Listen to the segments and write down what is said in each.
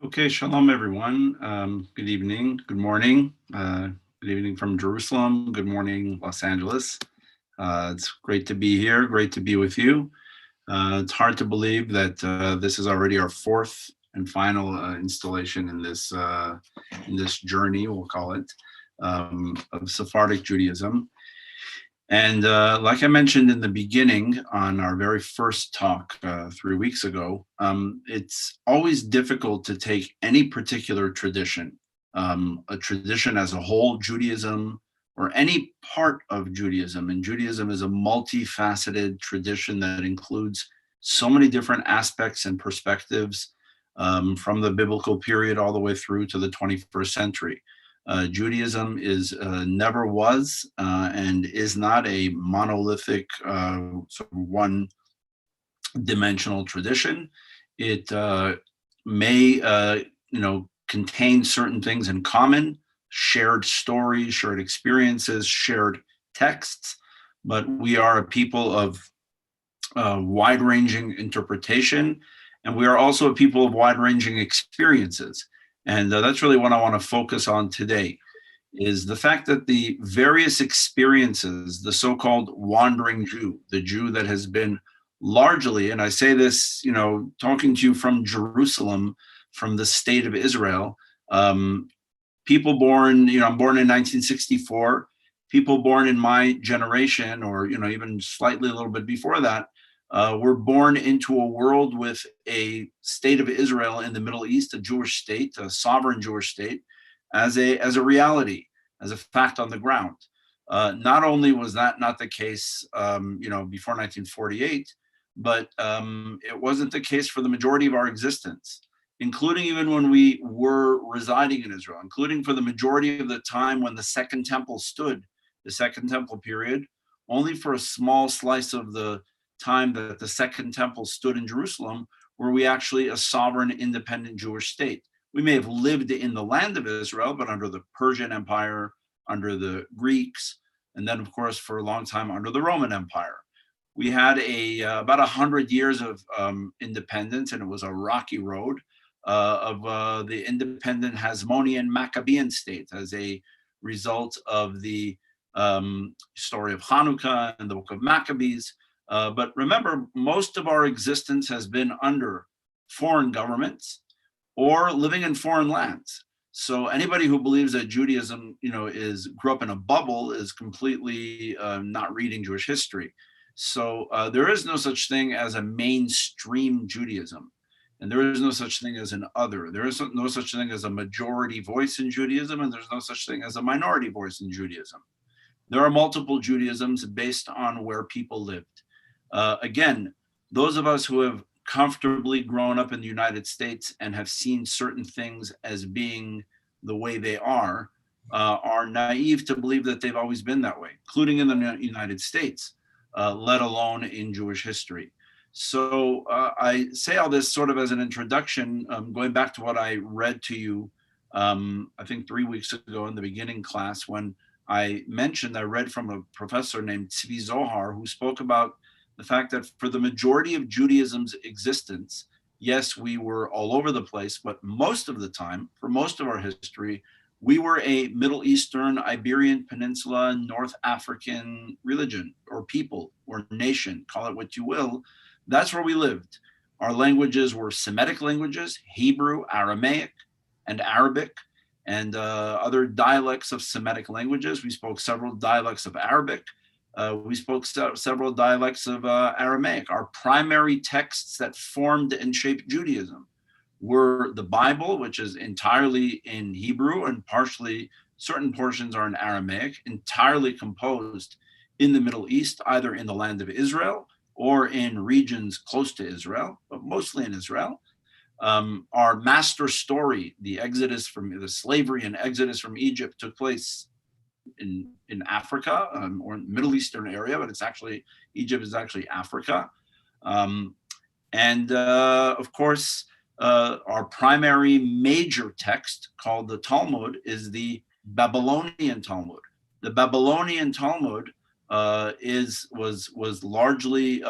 Okay, shalom everyone. Good evening, good morning, good evening from Jerusalem, good morning, Los Angeles. It's great to be here, great to be with you. It's hard to believe that this is already our fourth and final installation in this journey, we'll call it, of Sephardic Judaism. And like I mentioned in the beginning on our very first talk 3 weeks ago, it's always difficult to take any particular tradition, a tradition as a whole, Judaism, or any part of Judaism. And Judaism is a multifaceted tradition that includes so many different aspects and perspectives from the biblical period all the way through to the 21st century. Judaism is never was and is not a monolithic sort of one-dimensional tradition. It may, contain certain things in common, shared stories, shared experiences, shared texts, but we are a people of wide-ranging interpretation, and we are also a people of wide-ranging experiences. And that's really what I want to focus on today, is the fact that the various experiences, the so-called wandering Jew, the Jew that has been largely, and I say this, talking to you from Jerusalem, from the state of Israel, people born, I'm born in 1964, people born in my generation, or, even slightly a little bit before that, were born into a world with a state of Israel in the Middle East, a Jewish state, a sovereign Jewish state, as a reality, as a fact on the ground. Not only was that not the case, before 1948, but it wasn't the case for the majority of our existence, including even when we were residing in Israel, including for the majority of the time when the Second Temple stood, the Second Temple period, only for a small slice of the time that the Second Temple stood in Jerusalem were we actually a sovereign, independent Jewish state. We may have lived in the land of Israel, but under the Persian Empire, under the Greeks, and then, of course, for a long time under the Roman Empire. We had about 100 years of independence, and it was a rocky road of the independent Hasmonean Maccabean state as a result of the story of Hanukkah and the book of Maccabees. But remember, most of our existence has been under foreign governments or living in foreign lands. So anybody who believes that Judaism, grew up in a bubble is completely not reading Jewish history. So there is no such thing as a mainstream Judaism, and there is no such thing as an other. There is no such thing as a majority voice in Judaism, and there's no such thing as a minority voice in Judaism. There are multiple Judaisms based on where people lived. Again, those of us who have comfortably grown up in the United States and have seen certain things as being the way they are naive to believe that they've always been that way, including in the United States, let alone in Jewish history. So I say all this sort of as an introduction, going back to what I read to you, I think 3 weeks ago in the beginning class, when I mentioned I read from a professor named Tzvi Zohar, who spoke about the fact that for the majority of Judaism's existence, yes, we were all over the place, but most of the time, for most of our history, we were a Middle Eastern, Iberian Peninsula, North African religion or people or nation, call it what you will. That's where we lived. Our languages were Semitic languages, Hebrew, Aramaic, and Arabic, and other dialects of Semitic languages. We spoke several dialects of Arabic. We spoke several dialects of Aramaic. Our primary texts that formed and shaped Judaism were the Bible, which is entirely in Hebrew and partially, certain portions are in Aramaic, entirely composed in the Middle East, either in the land of Israel or in regions close to Israel, but mostly in Israel. Our master story, the Exodus from the slavery and Exodus from Egypt, took place in Africa or Middle Eastern area, but it's actually, Egypt is actually Africa. Of course, our primary major text called the Talmud is the Babylonian Talmud. The Babylonian Talmud was largely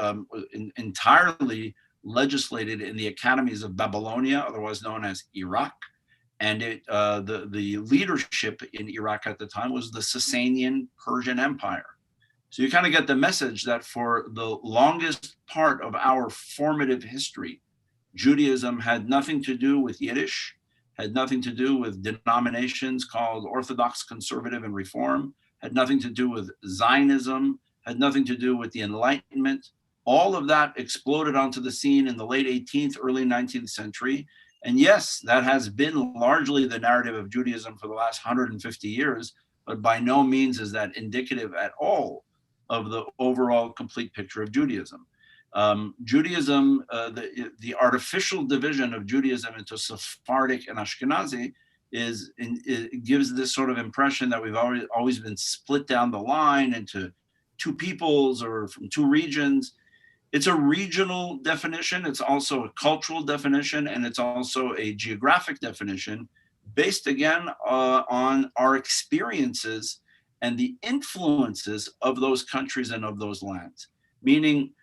entirely legislated in the academies of Babylonia, otherwise known as Iraq. And the leadership in Iraq at the time was the Sasanian Persian Empire. So you kind of get the message that for the longest part of our formative history, Judaism had nothing to do with Yiddish, had nothing to do with denominations called Orthodox, Conservative, and Reform, had nothing to do with Zionism, had nothing to do with the Enlightenment. All of that exploded onto the scene in the late 18th, early 19th century. And yes, that has been largely the narrative of Judaism for the last 150 years, but by no means is that indicative at all of the overall complete picture of Judaism. Judaism, the artificial division of Judaism into Sephardic and Ashkenazi it gives this sort of impression that we've always been split down the line into two peoples or from two regions. It's a regional definition. It's also a cultural definition, and it's also a geographic definition based again on our experiences and the influences of those countries and of those lands. Meaning,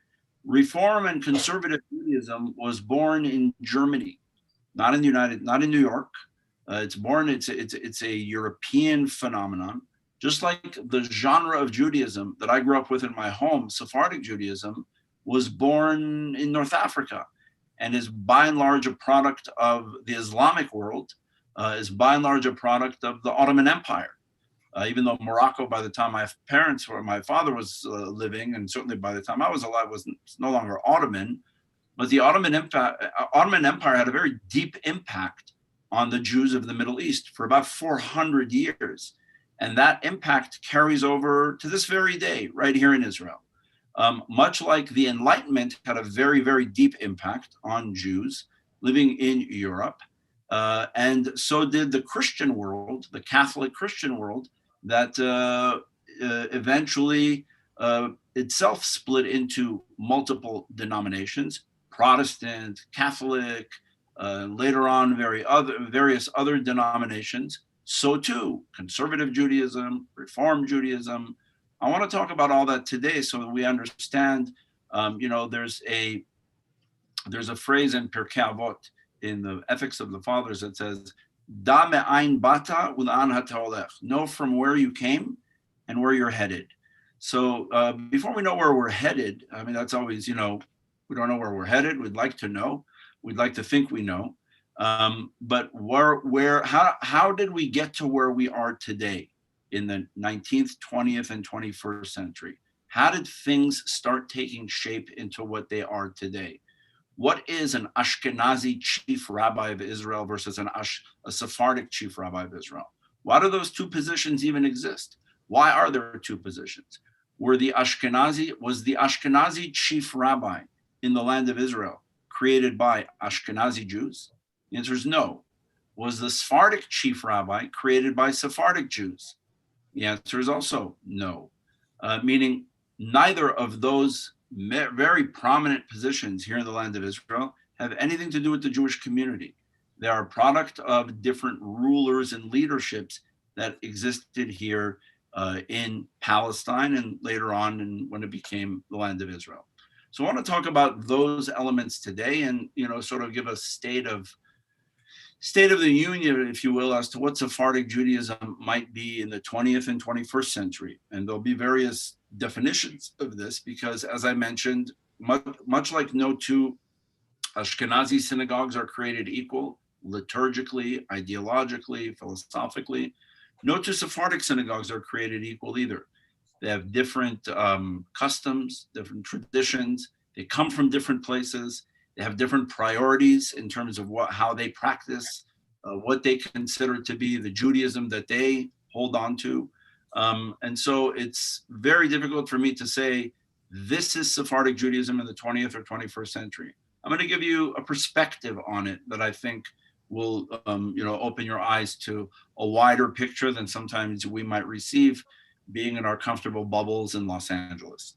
Reform and conservative Judaism was born in Germany, not in New York. It's a European phenomenon. Just like the genre of Judaism that I grew up with in my home, Sephardic Judaism, was born in North Africa and is by and large a product of the Islamic world, is by and large a product of the Ottoman Empire. Even though Morocco, by the time my parents or my father was living, and certainly by the time I was alive, was no longer Ottoman, but the Ottoman Empire had a very deep impact on the Jews of the Middle East for about 400 years. And that impact carries over to this very day, right here in Israel. Much like the Enlightenment had a very, very deep impact on Jews living in Europe, and so did the Christian world, the Catholic Christian world, that eventually itself split into multiple denominations, Protestant, Catholic, later on various other denominations. So too, conservative Judaism, Reform Judaism. I want to talk about all that today so that we understand, there's a phrase in Pirkei Avot, in the Ethics of the Fathers, that says, Da me'ain bata u'la'an hata holech. Know from where you came and where you're headed. So before we know where we're headed, I mean, that's always, we don't know where we're headed. We'd like to know. We'd like to think we know. But how did we get to where we are today in the 19th, 20th, and 21st century? How did things start taking shape into what they are today? What is an Ashkenazi chief rabbi of Israel versus a Sephardic chief rabbi of Israel? Why do those two positions even exist? Why are there two positions? Was the Ashkenazi chief rabbi in the land of Israel created by Ashkenazi Jews? The answer is no. Was the Sephardic chief rabbi created by Sephardic Jews? The answer is also no. Meaning neither of those very prominent positions here in the land of Israel have anything to do with the Jewish community. They are a product of different rulers and leaderships that existed here in Palestine and later on when it became the land of Israel. So I want to talk about those elements today and, sort of give a state of the union, if you will, as to what Sephardic Judaism might be in the 20th and 21st century. And there'll be various definitions of this because, as I mentioned, much like no two Ashkenazi synagogues are created equal, liturgically, ideologically, philosophically, no two Sephardic synagogues are created equal either. They have different customs, different traditions. They come from different places. They have different priorities in terms of how they practice, what they consider to be the Judaism that they hold on to. And so it's very difficult for me to say, this is Sephardic Judaism in the 20th or 21st century. I'm going to give you a perspective on it that I think will, open your eyes to a wider picture than sometimes we might receive being in our comfortable bubbles in Los Angeles.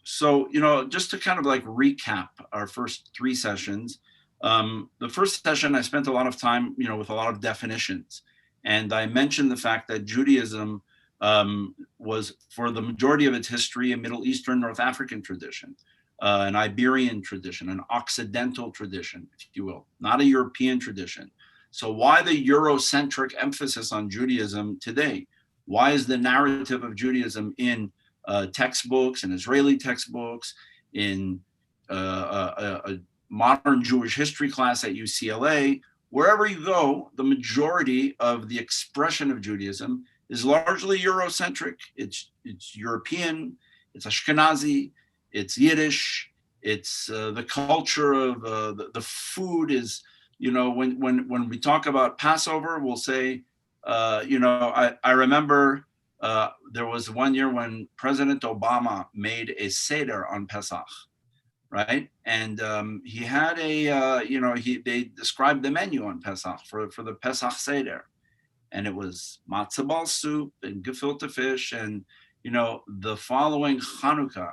So, just to kind of like recap our first three sessions, the first session, I spent a lot of time, with a lot of definitions. And I mentioned the fact that Judaism was, for the majority of its history, a Middle Eastern, North African tradition. an Iberian tradition, an Occidental tradition, if you will, not a European tradition. So why the Eurocentric emphasis on Judaism today? Why is the narrative of Judaism in textbooks, in Israeli textbooks, in a modern Jewish history class at UCLA? Wherever you go, the majority of the expression of Judaism is largely Eurocentric. It's European, it's Ashkenazi, it's Yiddish, it's the culture of the food is, when we talk about Passover, we'll say, I remember there was one year when President Obama made a Seder on Pesach, right? And he had they described the menu on Pesach for the Pesach Seder. And it was matzo ball soup and gefilte fish. And, the following Hanukkah,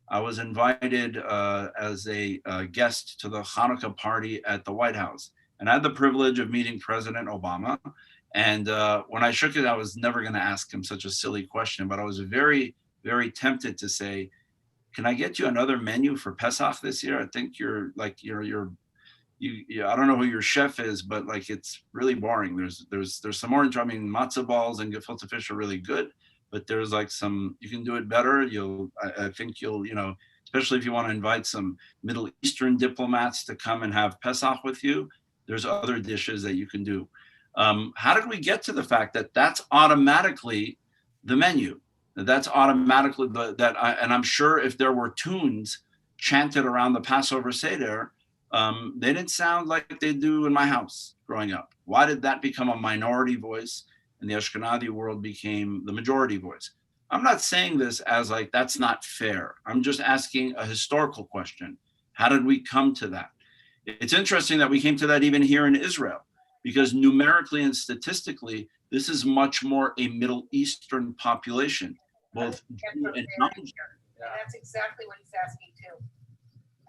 I was invited as a guest to the Hanukkah party at the White House. And I had the privilege of meeting President Obama. And when I shook it, I was never going to ask him such a silly question, but I was very, very tempted to say, can I get you another menu for Pesach this year? I think you're I don't know who your chef is, but like, it's really boring. There's some more, matzo balls and gefilte fish are really good, but there's like you can do it better. I think you'll, especially if you want to invite some Middle Eastern diplomats to come and have Pesach with you, there's other dishes that you can do. How did we get to the fact that that's automatically the menu? That's automatically and I'm sure if there were tunes chanted around the Passover Seder, they didn't sound like they do in my house growing up. Why did that become a minority voice and the Ashkenazi world became the majority voice? I'm not saying this as like, that's not fair. I'm just asking a historical question. How did we come to that? It's interesting that we came to that even here in Israel, because numerically and statistically, this is much more a Middle Eastern population, both Jew and non-Jew. That's exactly what he's asking too.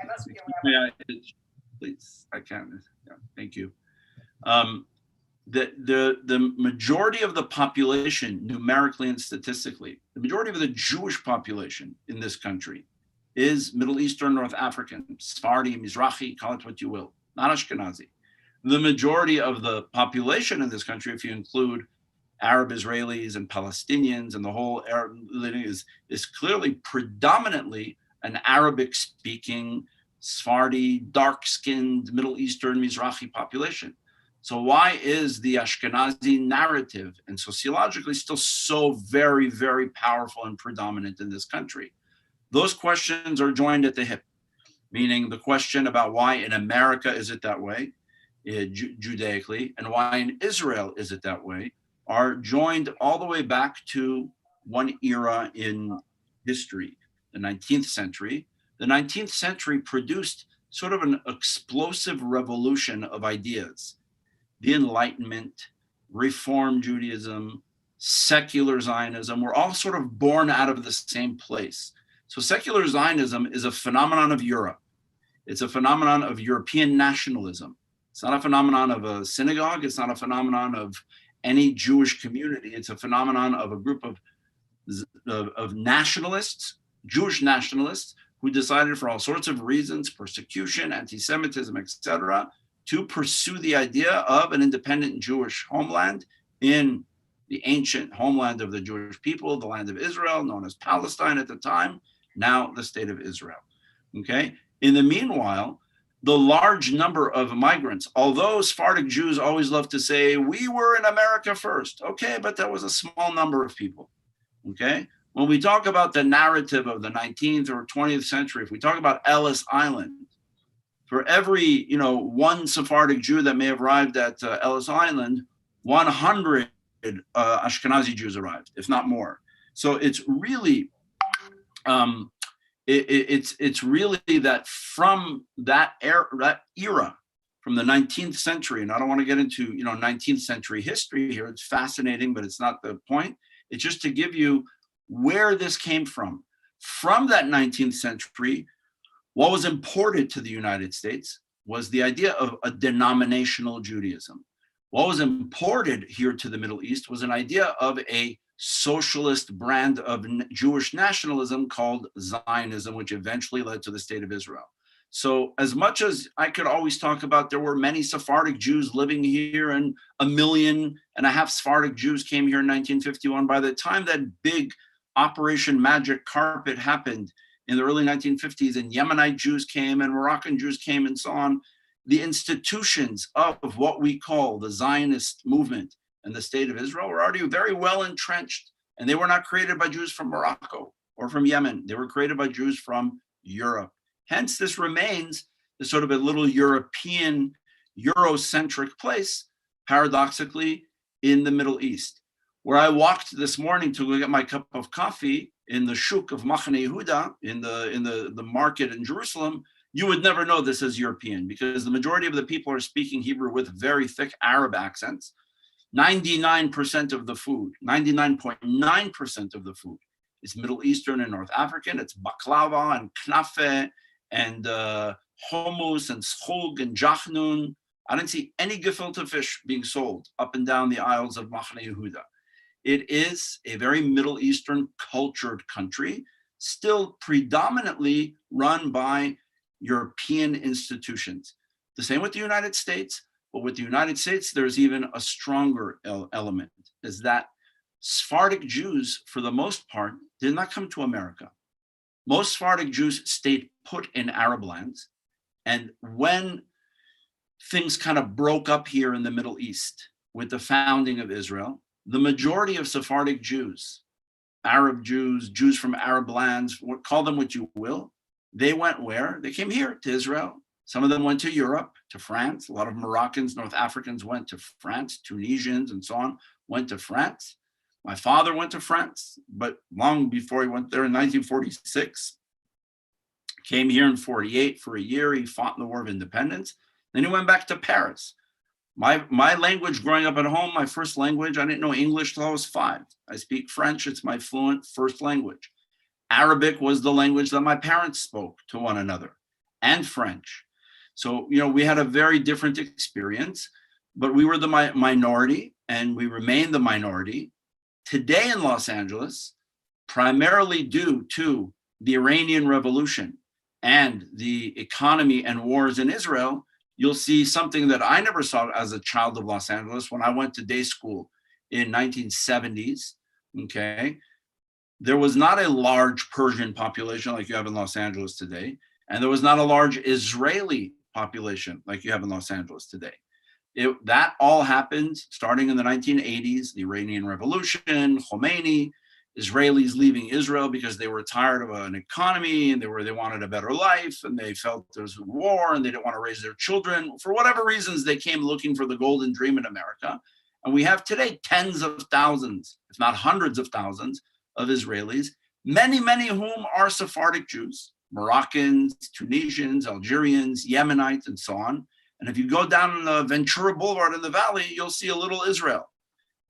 I must be please, I can. Yeah, thank you. The majority of the population, numerically and statistically, the majority of the Jewish population in this country is Middle Eastern, North African, Sephardi, Mizrahi, call it what you will, not Ashkenazi. The majority of the population in this country, if you include Arab Israelis and Palestinians and the whole Arab is clearly predominantly an Arabic-speaking, Sephardi, dark-skinned, Middle Eastern, Mizrahi population. So why is the Ashkenazi narrative and sociologically still so very, very powerful and predominant in this country? Those questions are joined at the hip, meaning the question about why in America is it that way, Judaically, and why in Israel is it that way, are joined all the way back to one era in history, the 19th century. The 19th century produced sort of an explosive revolution of ideas. The Enlightenment, Reform Judaism, secular Zionism were all sort of born out of the same place. So secular Zionism is a phenomenon of Europe. It's a phenomenon of European nationalism. It's not a phenomenon of a synagogue. It's not a phenomenon of any Jewish community. It's a phenomenon of a group of nationalists, Jewish nationalists, who decided for all sorts of reasons, persecution, anti-Semitism, etc., to pursue the idea of an independent Jewish homeland in the ancient homeland of the Jewish people, the land of Israel, known as Palestine at the time, now the state of Israel. Okay. In the meanwhile, the large number of migrants, although Sephardic Jews always love to say, we were in America first. Okay, but that was a small number of people. Okay. When we talk about the narrative of the 19th or 20th century, if we talk about Ellis Island, for every, one Sephardic Jew that may have arrived at Ellis Island, 100 Ashkenazi Jews arrived, if not more. So it's really, it's really that from that era, from the 19th century, and I don't want to get into 19th century history here. It's fascinating, but it's not the point. It's just to give you where this came from. From that 19th century, what was imported to the United States was the idea of a denominational Judaism. What was imported here to the Middle East was an idea of a socialist brand of Jewish nationalism called Zionism, which eventually led to the state of Israel. So as much as I could always talk about there were many Sephardic Jews living here and 1.5 million Sephardic Jews came here in 1951, by the time that big Operation Magic Carpet happened in the early 1950s and Yemenite Jews came and Moroccan Jews came and so on, the institutions of what we call the Zionist movement and the state of Israel were already very well entrenched, and they were not created by Jews from Morocco or from Yemen. They were created by Jews from Europe. Hence, this remains the sort of a little European, Eurocentric place, paradoxically, in the Middle East. Where I walked this morning to go get my cup of coffee in the shuk of Machane Yehuda, in the market in Jerusalem, you would never know this as European because the majority of the people are speaking Hebrew with very thick Arab accents. 99% of the food, 99.9% of the food is Middle Eastern and North African. It's baklava and knafe and hummus and schug and jachnun. I didn't see any gefilte fish being sold up and down the aisles of Machane Yehuda. It is a very Middle Eastern cultured country, still predominantly run by European institutions. The same with the United States, but with the United States, there's even a stronger element, is that Sephardic Jews, for the most part, did not come to America. Most Sephardic Jews stayed put in Arab lands. And when things kind of broke up here in the Middle East with the founding of Israel, the majority of Sephardic Jews, Arab Jews, Jews from Arab lands, call them what you will, they went where? They came here to Israel. Some of them went to Europe, to France. A lot of Moroccans, North Africans went to France, Tunisians and so on, went to France. My father went to France, but long before he went there in 1946, came here in 48 for a year. He fought in the War of Independence. Then he went back to Paris. My language growing up at home, my first language, I didn't know English till I was 5. I speak French. It's my fluent first language. Arabic was the language that my parents spoke to one another, and French. So, we had a very different experience, but we were the minority and we remain the minority. Today in Los Angeles, primarily due to the Iranian Revolution and the economy and wars in Israel, you'll see something that I never saw as a child of Los Angeles when I went to day school in 1970s, okay? There was not a large Persian population like you have in Los Angeles today, and there was not a large Israeli population like you have in Los Angeles today. That all happened starting in the 1980s, the Iranian Revolution, Khomeini, Israelis leaving Israel because they were tired of an economy and they wanted a better life and they felt there was a war and they didn't want to raise their children. For whatever reasons, they came looking for the golden dream in America. And we have today tens of thousands, if not hundreds of thousands, of Israelis, many of whom are Sephardic Jews, Moroccans, Tunisians, Algerians, Yemenites, and so on. And if you go down the Ventura Boulevard in the valley, you'll see a little Israel.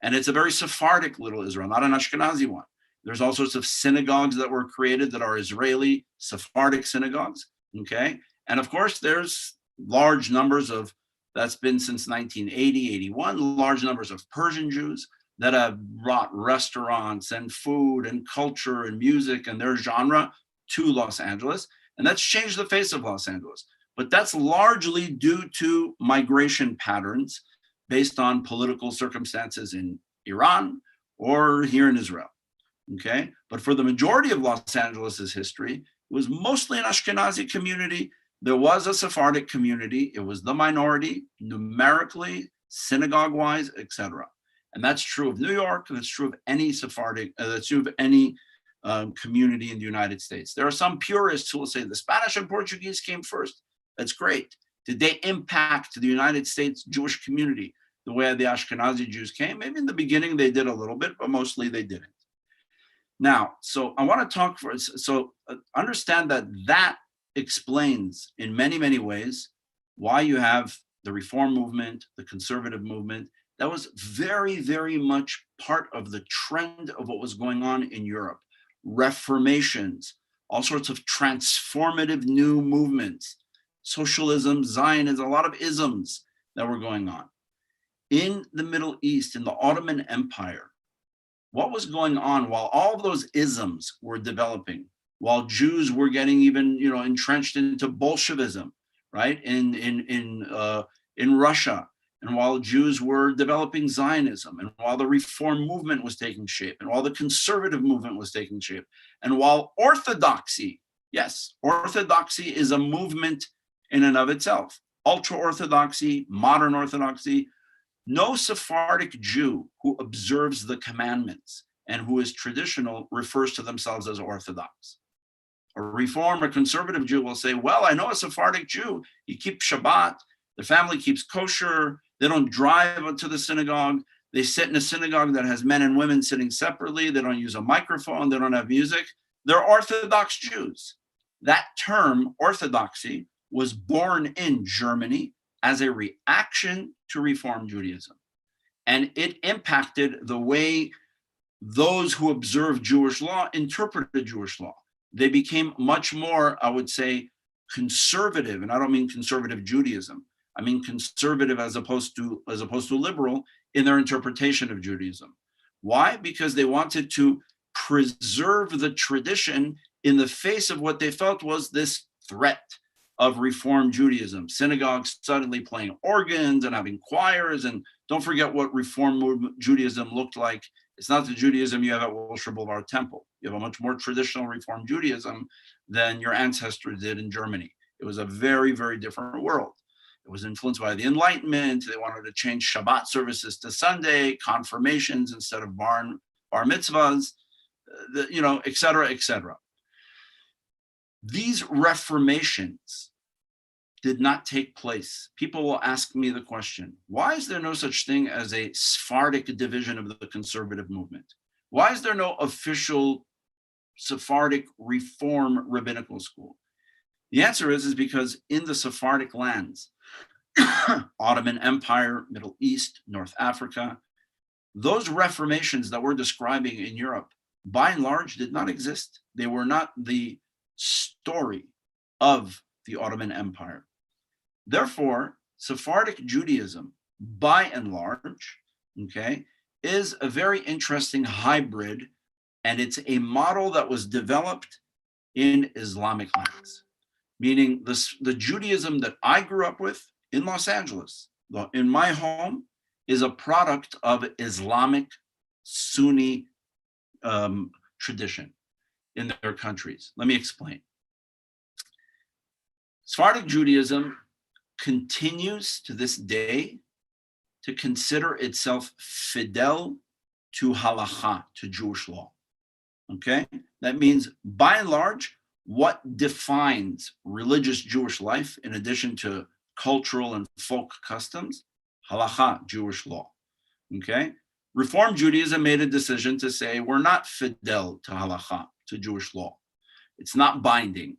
And it's a very Sephardic little Israel, not an Ashkenazi one. There's all sorts of synagogues that were created that are Israeli Sephardic synagogues, okay? And of course, there's large numbers of, that's been since 1980, 81, large numbers of Persian Jews that have brought restaurants and food and culture and music and their genre to Los Angeles. And that's changed the face of Los Angeles. But that's largely due to migration patterns based on political circumstances in Iran or here in Israel, okay? But for the majority of Los Angeles's history, it was mostly an Ashkenazi community. There was a Sephardic community. It was the minority, numerically, synagogue-wise, etc. And that's true of New York, and that's true of any Sephardic, that's true of any community in the United States. There are some purists who will say the Spanish and Portuguese came first. That's great. Did they impact the United States Jewish community the way the Ashkenazi Jews came? Maybe in the beginning they did a little bit, but mostly they didn't. Now, so I want to talk understand that explains in many ways why you have the Reform movement, the conservative movement. That was very much part of the trend of what was going on in Europe. Reformations, all sorts of transformative new movements, socialism, Zionism, a lot of isms that were going on. In the Middle East, in the Ottoman Empire, what was going on while all of those isms were developing, while Jews were getting even, entrenched into Bolshevism, right, in Russia, and while Jews were developing Zionism, and while the Reform movement was taking shape, and while the conservative movement was taking shape, and while Orthodoxy, yes, Orthodoxy is a movement in and of itself, ultra-Orthodoxy, modern Orthodoxy, no Sephardic Jew who observes the commandments and who is traditional refers to themselves as Orthodox. A Reform or conservative Jew will say, well, I know a Sephardic Jew. He keeps Shabbat. The family keeps kosher. They don't drive to the synagogue. They sit in a synagogue that has men and women sitting separately. They don't use a microphone. They don't have music. They're Orthodox Jews. That term, orthodoxy, was born in Germany as a reaction to Reform Judaism. And it impacted the way those who observed Jewish law interpreted Jewish law. They became much more, I would say, conservative, and I don't mean conservative Judaism. I mean conservative as opposed to liberal in their interpretation of Judaism. Why? Because they wanted to preserve the tradition in the face of what they felt was this threat of Reform Judaism. Synagogues suddenly playing organs and having choirs. And don't forget what Reform Judaism looked like. It's not the Judaism you have at Wilshire Boulevard Temple. You have a much more traditional Reform Judaism than your ancestors did in Germany. It was a very, very different world. It was influenced by the Enlightenment. They wanted to change Shabbat services to Sunday, confirmations instead of bar mitzvahs, et cetera, et cetera. These reformations did not take place. People will ask me the question, why is there no such thing as a Sephardic division of the conservative movement? Why is there no official Sephardic Reform rabbinical school? The answer is because in the Sephardic lands, Ottoman Empire, Middle East, North Africa, those reformations that we're describing in Europe, by and large, did not exist. They were not the story of the Ottoman Empire. Therefore, Sephardic Judaism, by and large, is a very interesting hybrid, and it's a model that was developed in Islamic lands, meaning the Judaism that I grew up with in Los Angeles, in my home, is a product of Islamic Sunni tradition in their countries. Let me explain. Sephardic Judaism continues to this day to consider itself fidel to halakha, to Jewish law. Okay? That means, by and large, what defines religious Jewish life, in addition to cultural and folk customs, halakha, Jewish law. Okay? Reform Judaism made a decision to say, we're not fidel to halakha, to Jewish law. It's not binding.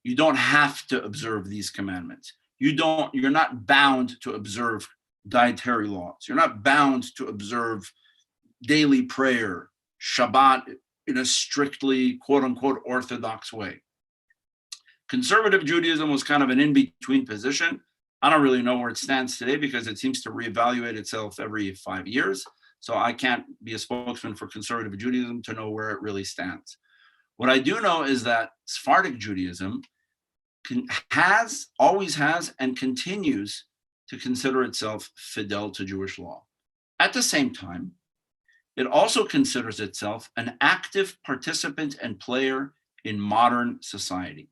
You don't have to observe these commandments. You're not bound to observe dietary laws. You're not bound to observe daily prayer, Shabbat, in a strictly, quote unquote, Orthodox way. Conservative Judaism was kind of an in-between position. I don't really know where it stands today because it seems to reevaluate itself every 5 years. So I can't be a spokesman for conservative Judaism to know where it really stands. What I do know is that Sephardic Judaism always has, and continues to consider itself fidel to Jewish law. At the same time, it also considers itself an active participant and player in modern society.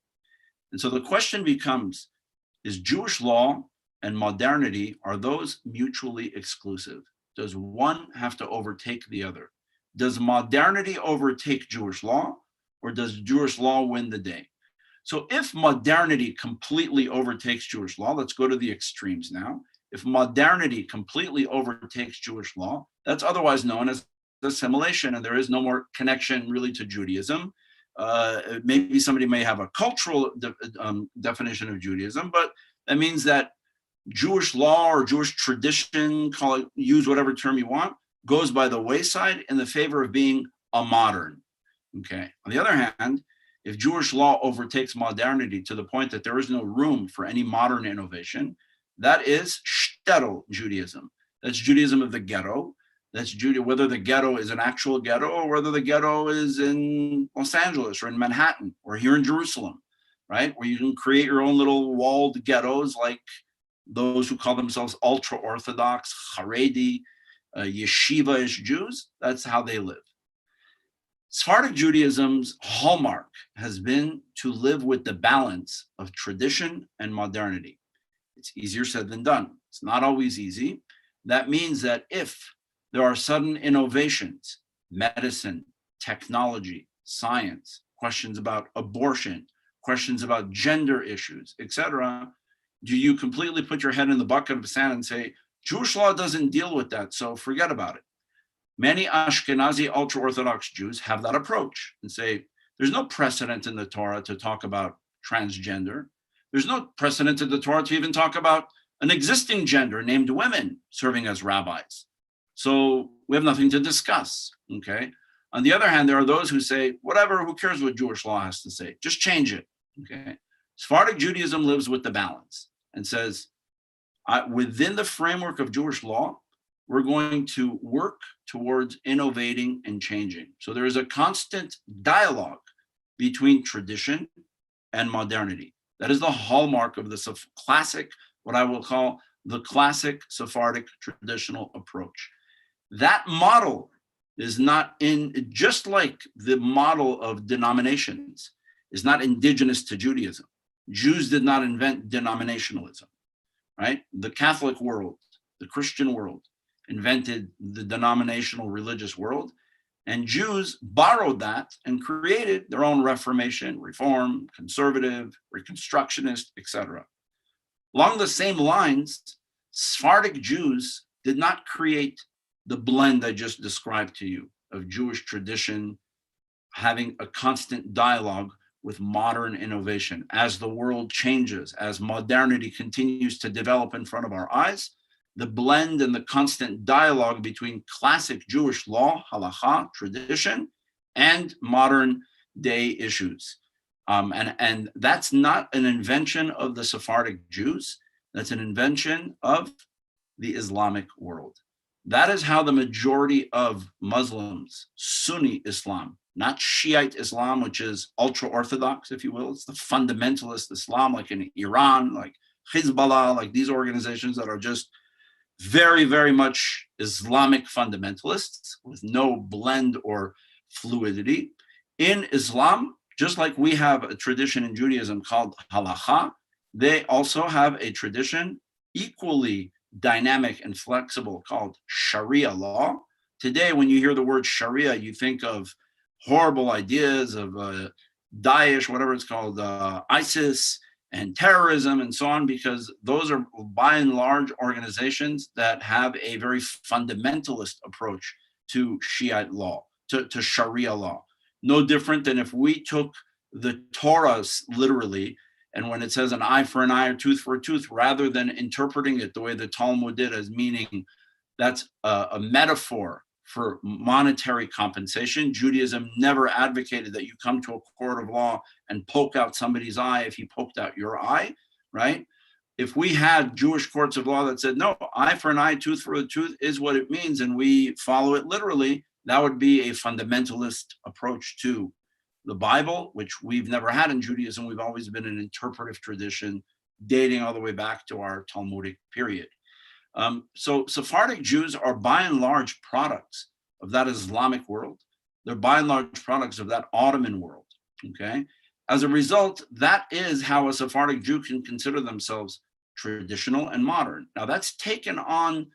And so the question becomes, is Jewish law and modernity, are those mutually exclusive? Does one have to overtake the other? Does modernity overtake Jewish law, or does Jewish law win the day? So if modernity completely overtakes Jewish law, let's go to the extremes now. If modernity completely overtakes Jewish law, that's otherwise known as assimilation, and there is no more connection really to Judaism. Maybe somebody may have a cultural definition of Judaism, but that means that Jewish law or Jewish tradition, use whatever term you want, goes by the wayside in the favor of being a modern. Okay. On the other hand, if Jewish law overtakes modernity to the point that there is no room for any modern innovation, that is shtetl Judaism. That's Judaism of the ghetto. That's Judea, whether the ghetto is an actual ghetto or whether the ghetto is in Los Angeles or in Manhattan or here in Jerusalem, right? Where you can create your own little walled ghettos like those who call themselves ultra-Orthodox, Haredi, yeshiva-ish Jews. That's how they live. Sephardic Judaism's hallmark has been to live with the balance of tradition and modernity. It's easier said than done. It's not always easy. That means that if there are sudden innovations, medicine, technology, science, questions about abortion, questions about gender issues, etc., do you completely put your head in the bucket of sand and say, Jewish law doesn't deal with that, so forget about it? Many Ashkenazi ultra-Orthodox Jews have that approach and say, there's no precedent in the Torah to talk about transgender. There's no precedent in the Torah to even talk about an existing gender named women serving as rabbis. So we have nothing to discuss, okay? On the other hand, there are those who say, whatever, who cares what Jewish law has to say? Just change it, okay? Sephardic Judaism lives with the balance and says, within the framework of Jewish law, we're going to work towards innovating and changing. So there is a constant dialogue between tradition and modernity. That is the hallmark of the classic, what I will call the classic Sephardic traditional approach. That model is not just like the model of denominations, is not indigenous to Judaism. Jews did not invent denominationalism, right? The Catholic world, the Christian world, invented the denominational religious world, and Jews borrowed that and created their own Reformation, Reform, Conservative, Reconstructionist, etc. Along the same lines, Sephardic Jews did not create the blend I just described to you of Jewish tradition having a constant dialogue with modern innovation. As the world changes, as modernity continues to develop in front of our eyes, the blend and the constant dialogue between classic Jewish law, halacha, tradition, and modern day issues. And that's not an invention of the Sephardic Jews. That's an invention of the Islamic world. That is how the majority of Muslims, Sunni Islam, not Shiite Islam, which is ultra-Orthodox, if you will. It's the fundamentalist Islam, like in Iran, like Hezbollah, like these organizations that are just very, very much Islamic fundamentalists with no blend or fluidity. In Islam, just like we have a tradition in Judaism called halacha, they also have a tradition equally dynamic and flexible called Sharia law. Today, when you hear the word Sharia, you think of horrible ideas of Daesh, whatever it's called, ISIS, and terrorism and so on, because those are by and large organizations that have a very fundamentalist approach to Shiite law, to Sharia law. No different than if we took the Torah literally, and when it says an eye for an eye or tooth for a tooth, rather than interpreting it the way the Talmud did as meaning that's a metaphor for monetary compensation. Judaism never advocated that you come to a court of law and poke out somebody's eye if he poked out your eye, right? If we had Jewish courts of law that said, no, eye for an eye, tooth for a tooth is what it means, and we follow it literally, that would be a fundamentalist approach to the Bible, which we've never had in Judaism. We've always been an interpretive tradition dating all the way back to our Talmudic period. So Sephardic Jews are by and large products of that Islamic world. They're by and large products of that Ottoman world, okay? As a result, that is how a Sephardic Jew can consider themselves traditional and modern. Now that's taken on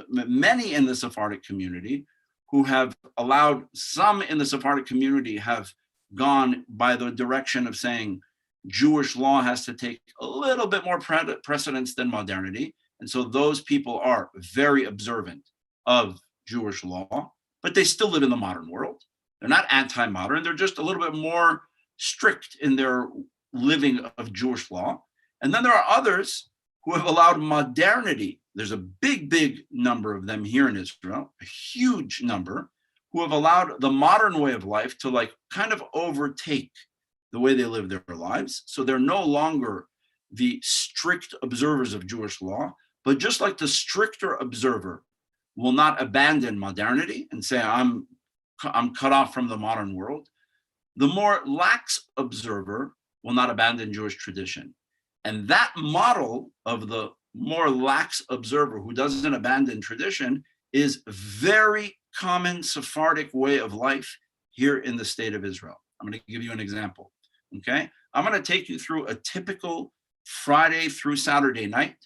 many in the Sephardic community who have allowed, some in the Sephardic community have gone by the direction of saying Jewish law has to take a little bit more precedence than modernity. And so those people are very observant of Jewish law, but they still live in the modern world. They're not anti-modern. They're just a little bit more strict in their living of Jewish law. And then there are others who have allowed modernity. There's a big number of them here in Israel, a huge number, who have allowed the modern way of life to like kind of overtake the way they live their lives. So they're no longer the strict observers of Jewish law, but just like the stricter observer will not abandon modernity and say, I'm cut off from the modern world. The more lax observer will not abandon Jewish tradition. And that model of the more lax observer who doesn't abandon tradition is very common Sephardic way of life here in the state of Israel. I'm going to give you an example. Okay, I'm going to take you through a typical Friday through Saturday night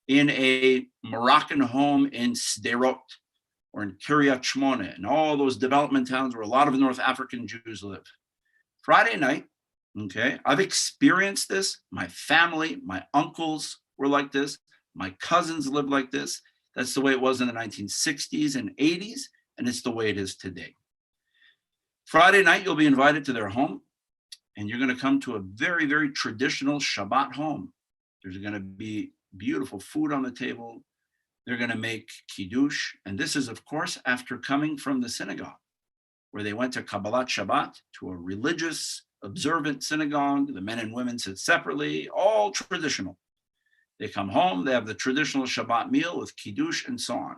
in a Moroccan home in Sderot or in Kiryat Shmona and all those development towns where a lot of North African Jews live. Friday night, okay, I've experienced this. My family, my uncles were like this. My cousins lived like this. That's the way it was in the 1960s and 80s, and it's the way it is today. Friday night, you'll be invited to their home, and you're going to come to a very, very traditional Shabbat home. There's going to be beautiful food on the table. They're going to make kiddush. And this is, of course, after coming from the synagogue, where they went to Kabbalat Shabbat, to a religious, observant synagogue. The men and women sit separately, all traditional. They come home, they have the traditional Shabbat meal with kiddush and so on.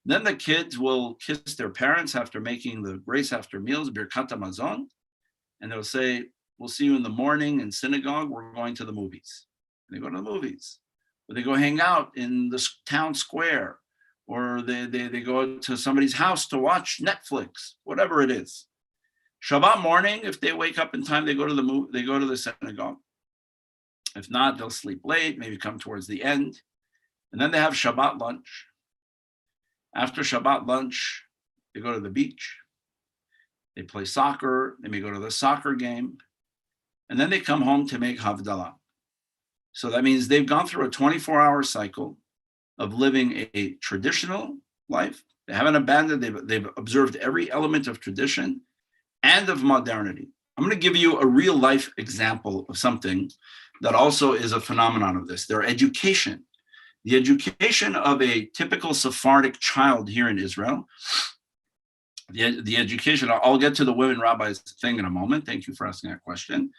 Then the kids will kiss their parents after making the grace after meals, Birkat HaMazon, and they'll say, we'll see you in the morning in synagogue, we're going to the movies. And they go to the movies. Or they go hang out in the town square, or they go to somebody's house to watch Netflix, whatever it is. Shabbat morning, if they wake up in time, they go to the synagogue. If not, they'll sleep late, maybe come towards the end. And then they have Shabbat lunch. After Shabbat lunch, they go to the beach. They play soccer. They may go to the soccer game. And then they come home to make Havdalah. So that means they've gone through a 24-hour cycle of living a traditional life. They haven't abandoned, they've observed every element of tradition and of modernity. I'm going to give you a real life example of something that also is a phenomenon of this. Their education. The education of a typical Sephardic child here in Israel. The education, I'll get to the women rabbis thing in a moment. Thank you for asking that question.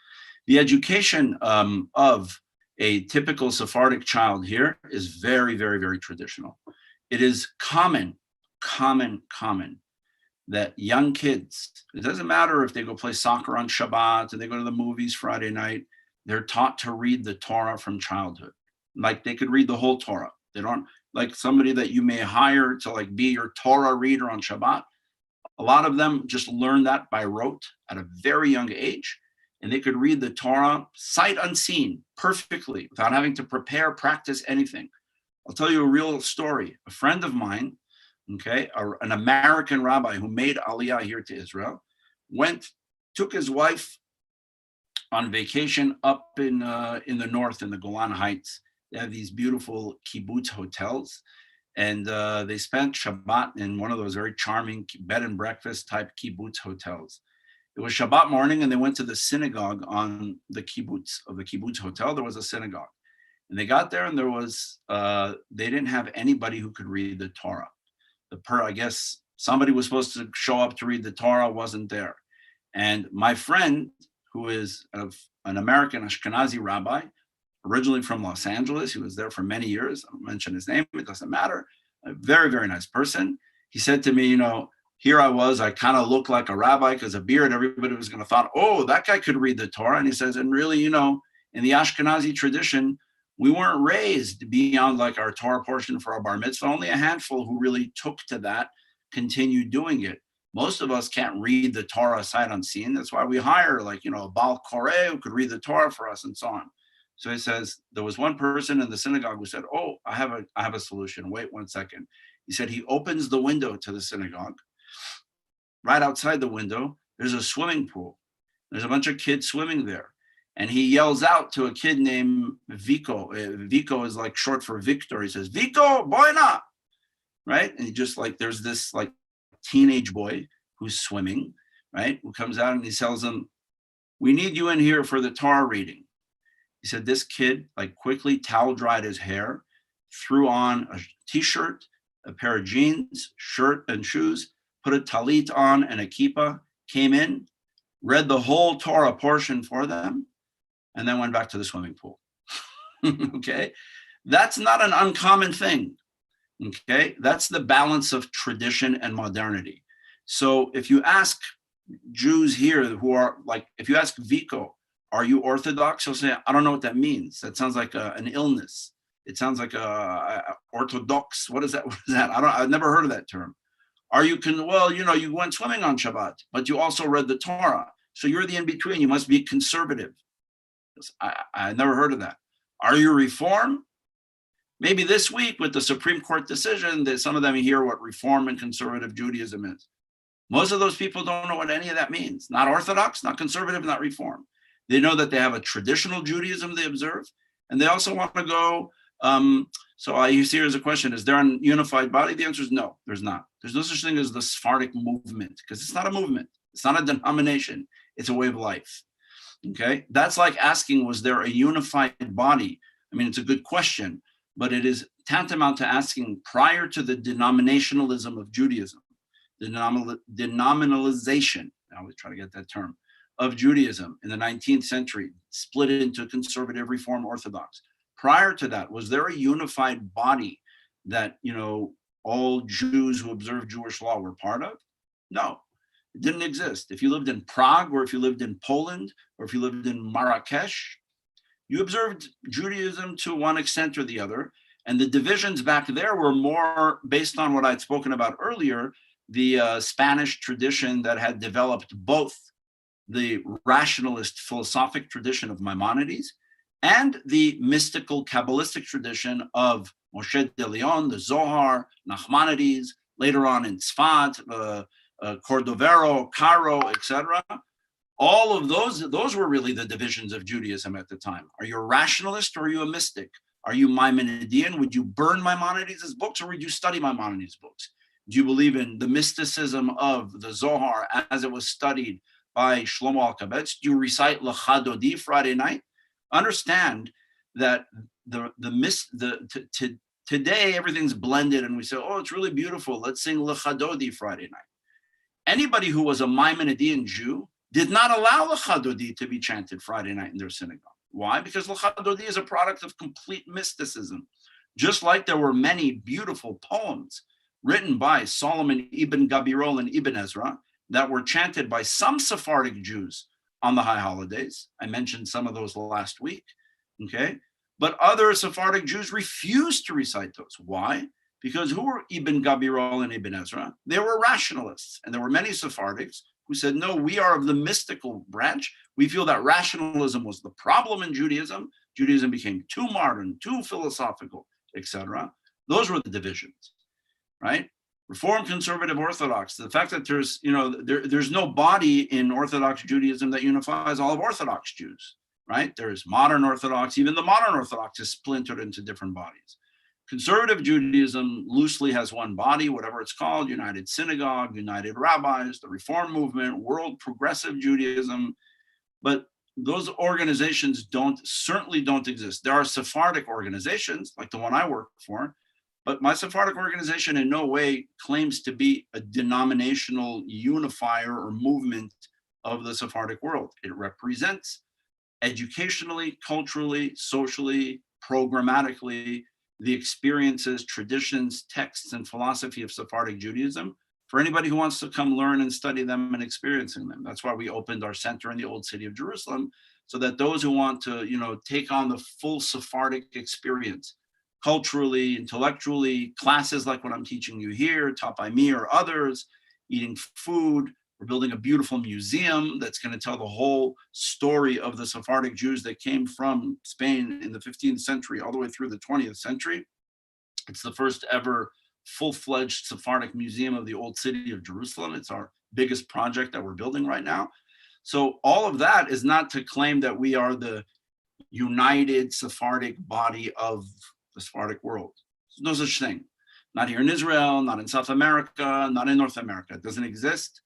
The education of a typical Sephardic child here is very, very, very traditional. It is common that young kids, it doesn't matter if they go play soccer on Shabbat or they go to the movies Friday night, they're taught to read the Torah from childhood. Like they could read the whole Torah. They don't, like somebody that you may hire to like be your Torah reader on Shabbat. A lot of them just learn that by rote at a very young age. And they could read the Torah sight unseen perfectly without having to practice anything. I'll tell you a real story. A friend of mine, okay, an American rabbi who made Aliyah here to Israel, took his wife on vacation up in the north in the Golan Heights. They have these beautiful kibbutz hotels. And they spent Shabbat in one of those very charming bed and breakfast type kibbutz hotels. It was Shabbat morning and they went to the synagogue on the kibbutz hotel. There was a synagogue. And they got there and there was, they didn't have anybody who could read the Torah. I guess somebody was supposed to show up to read the Torah, wasn't there. And my friend, who is an American Ashkenazi rabbi, originally from Los Angeles, he was there for many years. I won't mention his name, it doesn't matter. A very, very nice person. He said to me, here I was, I kind of looked like a rabbi because of beard. Everybody was going to thought, oh, that guy could read the Torah. And he says, and really, in the Ashkenazi tradition, we weren't raised beyond like our Torah portion for our bar mitzvah. Only a handful who really took to that continued doing it. Most of us can't read the Torah sight unseen. That's why we hire a Baal Koreh who could read the Torah for us and so on. So he says, there was one person in the synagogue who said, oh, I have a solution. Wait 1 second. He said he opens the window to the synagogue. Right outside the window, there's a swimming pool. There's a bunch of kids swimming there. And he yells out to a kid named Vico. Vico is like short for Victor. He says, Vico, boina, right? And he just there's this teenage boy who's swimming, right? Who comes out and he tells him, we need you in here for the Torah reading. He said this kid quickly towel dried his hair, threw on a t-shirt, a pair of jeans, shirt and shoes, put a talit on and a kippah, came in, read the whole Torah portion for them, and then went back to the swimming pool. Okay? That's not an uncommon thing. Okay, that's the balance of tradition and modernity. So if you ask Jews here who are like, if you ask Vico, are you Orthodox? He'll say, I don't know what that means. That sounds like an illness. It sounds like a orthodox. What is that? What is that? I've never heard of that term. Are you well, you went swimming on Shabbat, but you also read the Torah. So you're the in-between. You must be conservative. I never heard of that. Are you Reform? Maybe this week with the Supreme Court decision, that some of them hear what Reform and conservative Judaism is. Most of those people don't know what any of that means. Not Orthodox, not conservative, not Reform. They know that they have a traditional Judaism they observe, and they also want to go. So I use here as a question, is there a unified body? The answer is no, there's not. There's no such thing as the Sephardic movement, because it's not a movement. It's not a denomination. It's a way of life. Okay, that's like asking, was there a unified body? I mean, it's a good question, but it is tantamount to asking prior to the denominationalism of Judaism, the denominalization, I always try to get that term, of Judaism in the 19th century, split it into conservative, Reform, Orthodox. Prior to that, was there a unified body that, all Jews who observe Jewish law were part of? No, it didn't exist. If you lived in Prague, or if you lived in Poland, or if you lived in Marrakesh, you observed Judaism to one extent or the other. And the divisions back there were more based on what I'd spoken about earlier, the Spanish tradition that had developed both the rationalist philosophic tradition of Maimonides and the mystical Kabbalistic tradition of Moshe de Leon, the Zohar, Nachmanides, later on in Tzfat, Cordovero, Cairo, etc. All of those were really the divisions of Judaism at the time. Are you a rationalist or are you a mystic? Are you Maimonidean? Would you burn Maimonides' books, or would you study Maimonides' books? Do you believe in the mysticism of the Zohar as it was studied by Shlomo Alkabetz? Do you recite Lecha Dodi Friday night? Understand that today everything's blended, and we say, oh, it's really beautiful. Let's sing Lecha Dodi Friday night. Anybody who was a Maimonidean Jew did not allow Lecha Dodi to be chanted Friday night in their synagogue. Why? Because Lecha Dodi is a product of complete mysticism. Just like there were many beautiful poems written by Solomon ibn Gabirol and Ibn Ezra that were chanted by some Sephardic Jews on the high holidays. I mentioned some of those last week, okay? But other Sephardic Jews refused to recite those. Why? Because who were Ibn Gabirol and Ibn Ezra? They were rationalists, and there were many Sephardics who said, no, we are of the mystical branch. We feel that rationalism was the problem in Judaism. Judaism became too modern, too philosophical, etc. Those were the divisions, right? Reform, conservative, Orthodox. The fact that there's no body in Orthodox Judaism that unifies all of Orthodox Jews, right? There's modern Orthodox. Even the modern Orthodox is splintered into different bodies. Conservative Judaism loosely has one body, whatever it's called: United Synagogue, United Rabbis, the Reform Movement, World Progressive Judaism. But those organizations certainly don't exist. There are Sephardic organizations like the one I work for, but my Sephardic organization in no way claims to be a denominational unifier or movement of the Sephardic world. It represents educationally, culturally, socially, programmatically, the experiences, traditions, texts, and philosophy of Sephardic Judaism for anybody who wants to come learn and study them and experiencing them. That's why we opened our center in the old city of Jerusalem, so that those who want to, take on the full Sephardic experience, culturally, intellectually, classes like what I'm teaching you here, taught by me or others, eating food. We're building a beautiful museum that's going to tell the whole story of the Sephardic Jews that came from Spain in the 15th century all the way through the 20th century. It's the first ever full-fledged Sephardic museum of the old city of Jerusalem. It's our biggest project that we're building right now. So all of that is not to claim that we are the united Sephardic body of the Sephardic world. There's no such thing. Not here in Israel, not in South America, not in North America. It doesn't exist.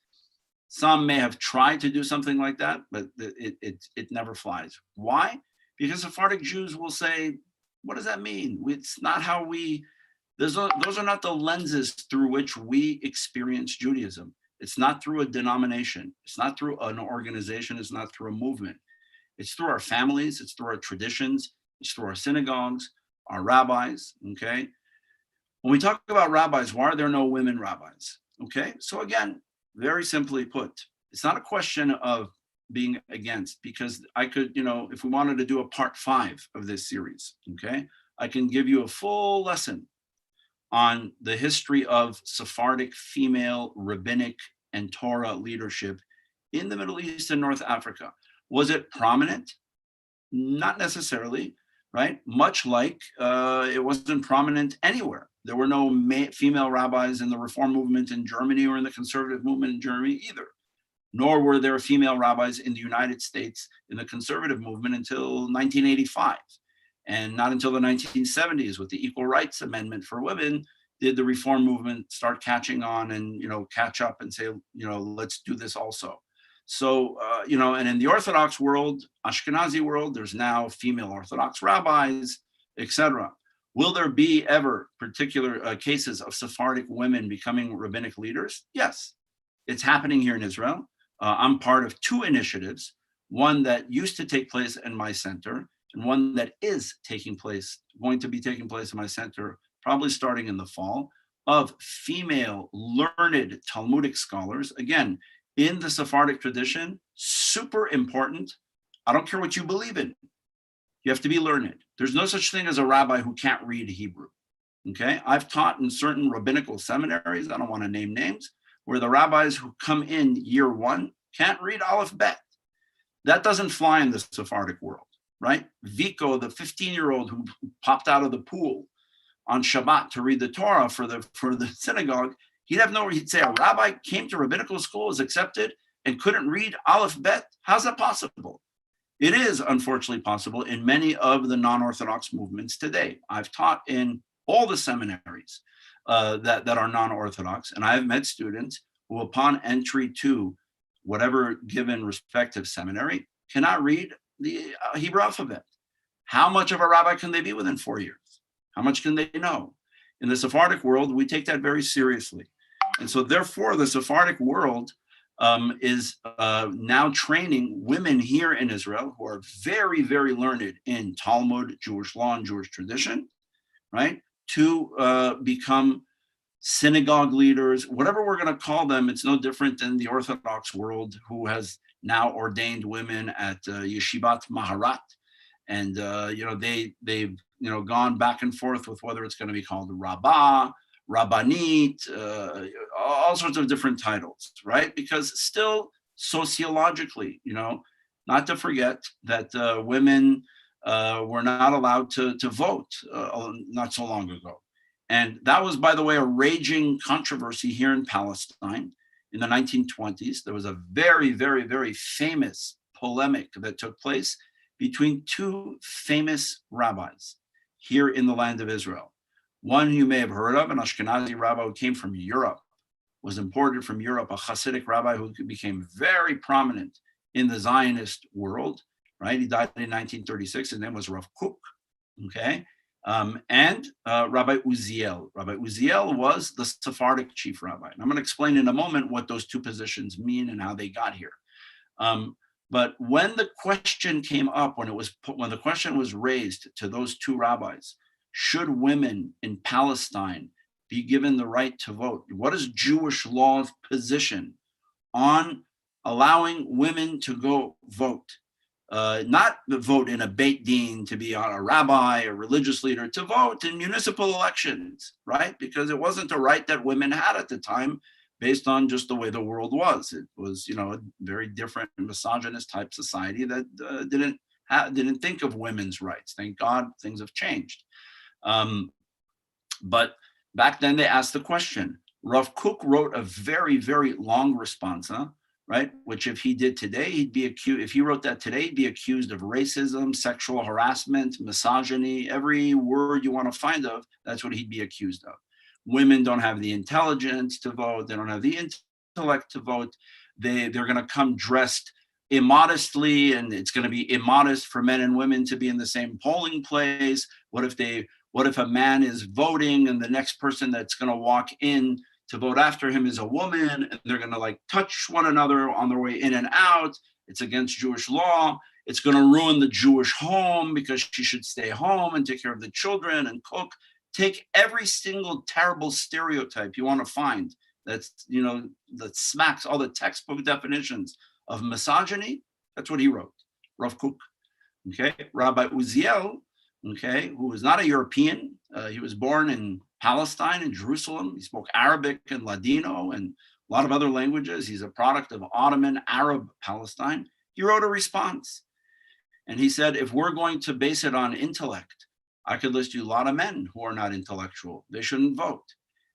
Some may have tried to do something like that, but it never flies. Why? Because Sephardic Jews will say, what does that mean? It's not how those are not the lenses through which we experience Judaism. It's not through a denomination. It's not through an organization. It's not through a movement. It's through our families. It's through our traditions. It's through our synagogues, our rabbis, okay? When we talk about rabbis, why are there no women rabbis? Okay, so again, very simply put, it's not a question of being against, because I could, if we wanted to do a part 5 of this series, okay, I can give you a full lesson on the history of Sephardic female rabbinic and Torah leadership in the Middle East and North Africa. Was it prominent? Not necessarily, right? Much like it wasn't prominent anywhere. There were no female rabbis in the Reform movement in Germany or in the conservative movement in Germany either. Nor were there female rabbis in the United States in the conservative movement until 1985. And not until the 1970s, with the Equal Rights Amendment for women, did the Reform movement start catching on and, catch up and say, let's do this also. So, and in the Orthodox world, Ashkenazi world, there's now female Orthodox rabbis, etc. Will there be ever particular cases of Sephardic women becoming rabbinic leaders? Yes, it's happening here in Israel. I'm part of 2 initiatives, one that used to take place in my center, and one that is going to be taking place in my center, probably starting in the fall, of female learned Talmudic scholars. Again, in the Sephardic tradition, super important. I don't care what you believe in. You have to be learned. There's no such thing as a rabbi who can't read Hebrew. Okay, I've taught in certain rabbinical seminaries, I don't want to name names, where the rabbis who come in year 1 can't read Aleph Bet. That doesn't fly in the Sephardic world, right? Vico, the 15-year-old who popped out of the pool on Shabbat to read the Torah for the synagogue, he'd say a rabbi came to rabbinical school, was accepted, and couldn't read Aleph Bet. How's that possible? It is unfortunately possible in many of the non-Orthodox movements today. I've taught in all the seminaries that are non-Orthodox, and I've met students who, upon entry to whatever given respective seminary, cannot read the Hebrew alphabet. How much of a rabbi can they be within 4 years? How much can they know? In the Sephardic world, we take that very seriously. And so therefore, the Sephardic world is now training women here in Israel who are very, very learned in Talmud, Jewish law, and Jewish tradition, right? To become synagogue leaders, whatever we're going to call them. It's no different than the Orthodox world, who has now ordained women at Yeshivat Maharat. And, they've gone back and forth with whether it's going to be called Rabbah, Rabbanit, all sorts of different titles, right? Because still sociologically, not to forget that women were not allowed to vote not so long ago. And that was, by the way, a raging controversy here in Palestine in the 1920s. There was a very, very, very famous polemic that took place between 2 famous rabbis here in the land of Israel. One you may have heard of, an Ashkenazi rabbi who came from Europe, was imported from Europe, a Hasidic rabbi who became very prominent in the Zionist world, right? He died in 1936. His name was Rav Kook, okay? And Rabbi Uziel. Rabbi Uziel was the Sephardic chief rabbi. And I'm going to explain in a moment what those 2 positions mean and how they got here. But when the question came up, when the question was raised to those 2 rabbis, should women in Palestine be given the right to vote? What is Jewish law's position on allowing women to go vote? Not vote in a Beit Din to be a rabbi, a religious leader, to vote in municipal elections, right? Because it wasn't a right that women had at the time, based on just the way the world was. It was, a very different misogynist type society that didn't think of women's rights. Thank God things have changed. But back then they asked the question. Rav Kook wrote a very, very long responsa, right? Which if he did today, he'd be accused. If he wrote that today, he'd be accused of racism, sexual harassment, misogyny, every word you want to find of, that's what he'd be accused of. Women don't have the intelligence to vote. They don't have the intellect to vote. They're going to come dressed immodestly, and it's going to be immodest for men and women to be in the same polling place. What if a man is voting and the next person that's going to walk in to vote after him is a woman, and they're going to touch one another on their way in and out? It's against Jewish law. It's going to ruin the Jewish home because she should stay home and take care of the children and cook. take every single terrible stereotype you want to find that smacks all the textbook definitions of misogyny. That's what he wrote, Rav Kook. Okay, Rabbi Uziel, okay, who was not a European. He was born in Palestine, in Jerusalem. He spoke Arabic and Ladino and a lot of other languages. He's a product of Ottoman Arab Palestine. He wrote a response. And he said, if we're going to base it on intellect, I could list you a lot of men who are not intellectual. They shouldn't vote.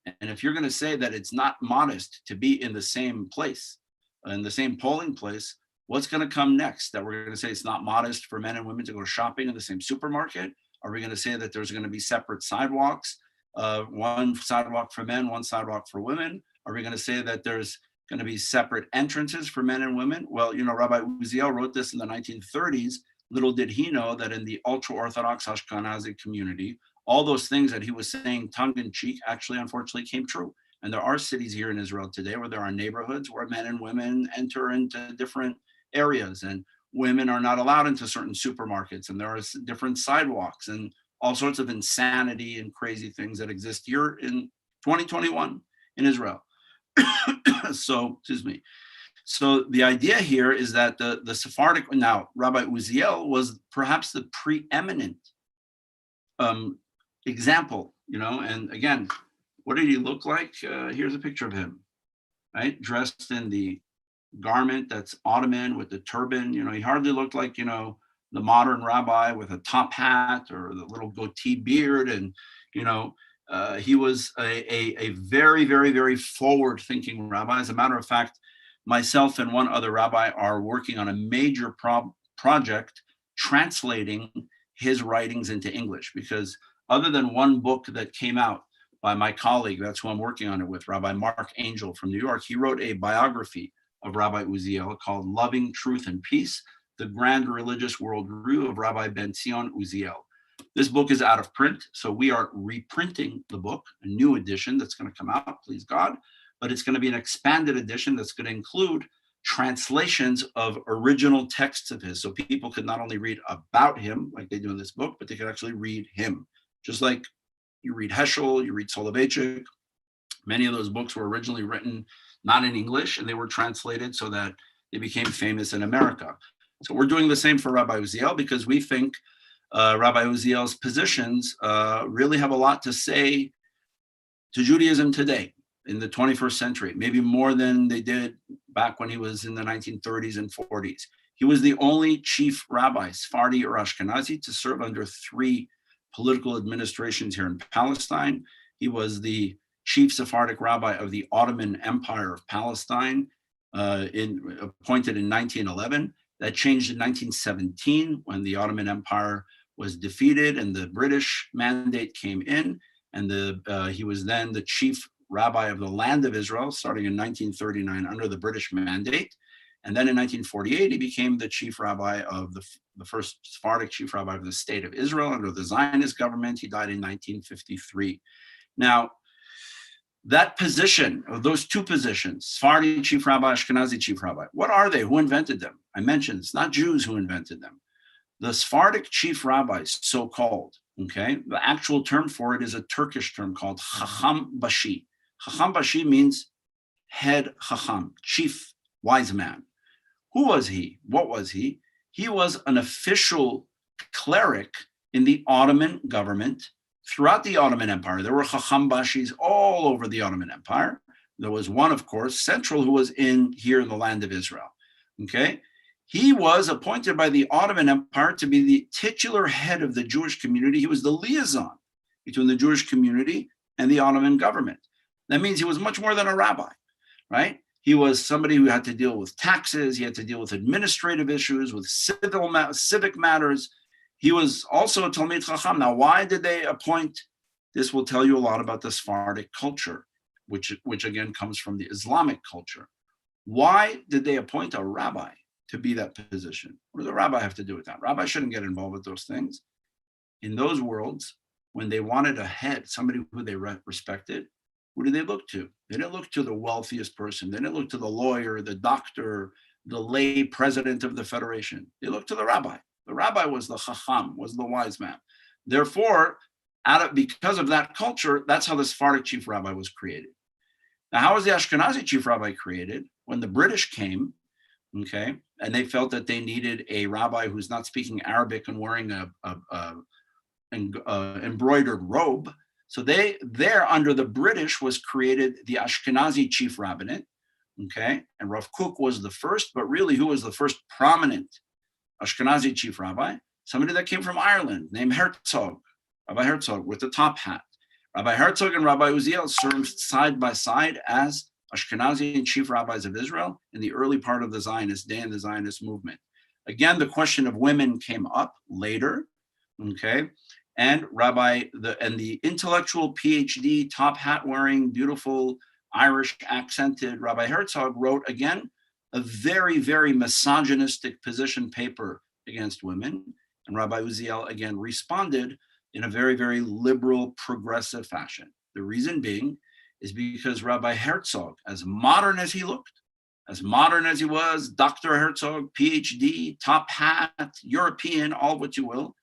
And if you're going to say that it's not modest to be in the same place, in the same polling place, what's going to come next? That we're going to say it's not modest for men and women to go shopping in the same supermarket? Are we going to say that there's going to be separate sidewalks, one sidewalk for men, one sidewalk for women? Are we going to say that there's going to be separate entrances for men and women? Well, Rabbi Uziel wrote this in the 1930s. Little did he know that in the ultra-Orthodox Ashkenazi community, all those things that he was saying tongue-in-cheek actually, unfortunately, came true. And there are cities here in Israel today where there are neighborhoods where men and women enter into different areas, and women are not allowed into certain supermarkets, and there are different sidewalks and all sorts of insanity and crazy things that exist here in 2021 in Israel. So, excuse me. So the idea here is that the Sephardic, now Rabbi Uziel was perhaps the preeminent example, and again, what did he look like? Here's a picture of him, right? Dressed in the garment that's Ottoman with the turban. He hardly looked like, the modern rabbi with a top hat or the little goatee beard. And, he was a very, very, very forward-thinking rabbi. As a matter of fact, myself and one other rabbi are working on a major project translating his writings into English, because other than one book that came out by my colleague, that's who I'm working on it with, Rabbi Mark Angel from New York, he wrote a biography of Rabbi Uziel called Loving Truth and Peace, The Grand Religious Worldview of Rabbi Ben Zion Uziel. This book is out of print, so we are reprinting the book, a new edition that's going to come out, please God, but it's going to be an expanded edition that's going to include translations of original texts of his, so people could not only read about him like they do in this book, but they could actually read him. Just like you read Heschel, you read Soloveitchik. Many of those books were originally written not in English, and they were translated so that they became famous in America. So we're doing the same for Rabbi Uziel, because we think Rabbi Uziel's positions really have a lot to say to Judaism today in the 21st century, maybe more than they did back when he was in the 1930s and 40s. He was the only chief rabbi, Sephardi or Ashkenazi, to serve under 3 political administrations here in Palestine. He was the chief Sephardic rabbi of the Ottoman Empire of Palestine, appointed in 1911. That changed in 1917 when the Ottoman Empire was defeated and the British mandate came in, and he was then the chief rabbi of the land of Israel starting in 1939 under the British mandate. And then in 1948, he became the chief rabbi of the first Sephardic chief rabbi of the state of Israel under the Zionist government. He died in 1953. Now, that position, or those 2 positions, Sephardi chief rabbi, Ashkenazi chief rabbi, what are they? Who invented them? I mentioned it's not Jews who invented them. The Sephardic chief rabbis, so-called, okay, the actual term for it is a Turkish term called Chacham Bashi. Chacham Bashi means head Chacham, chief wise man. Who was he? What was he? He was an official cleric in the Ottoman government throughout the Ottoman Empire. There were Chacham Bashis all over the Ottoman Empire. There was one, of course, central, who was here in the land of Israel. Okay, he was appointed by the Ottoman Empire to be the titular head of the Jewish community. He was the liaison between the Jewish community and the Ottoman government. That means he was much more than a rabbi, right? He was somebody who had to deal with taxes. He had to deal with administrative issues, with civic matters. He was also a Talmid Chacham. Now, why did they appoint? This will tell you a lot about the Sephardic culture, which again comes from the Islamic culture. Why did they appoint a rabbi to be that position? What does a rabbi have to do with that? Rabbi shouldn't get involved with those things. In those worlds, when they wanted a head, somebody who they respected, who did they look to? They didn't look to the wealthiest person. They didn't look to the lawyer, the doctor, the lay president of the federation. They looked to the rabbi. The rabbi was the chacham, was the wise man. Therefore, because of that culture, that's how the Sephardic chief rabbi was created. Now, how was the Ashkenazi chief rabbi created? When the British came, okay, and they felt that they needed a rabbi who's not speaking Arabic and wearing an embroidered robe. So there under the British was created the Ashkenazi chief rabbinate, okay, and Rav Kook was the first, but really who was the first prominent Ashkenazi chief rabbi? Somebody that came from Ireland named Herzog, Rabbi Herzog with the top hat. Rabbi Herzog and Rabbi Uziel served side by side as Ashkenazi and chief rabbis of Israel in the early part of the Zionist day and the Zionist movement. Again, the question of women came up later, okay? And the intellectual PhD, top hat wearing, beautiful Irish accented Rabbi Herzog wrote again a very, very misogynistic position paper against women. And Rabbi Uziel again responded in a very, very liberal, progressive fashion. The reason being is because Rabbi Herzog, as modern as he looked, as modern as he was, Dr. Herzog, PhD, top hat, European, all what you will,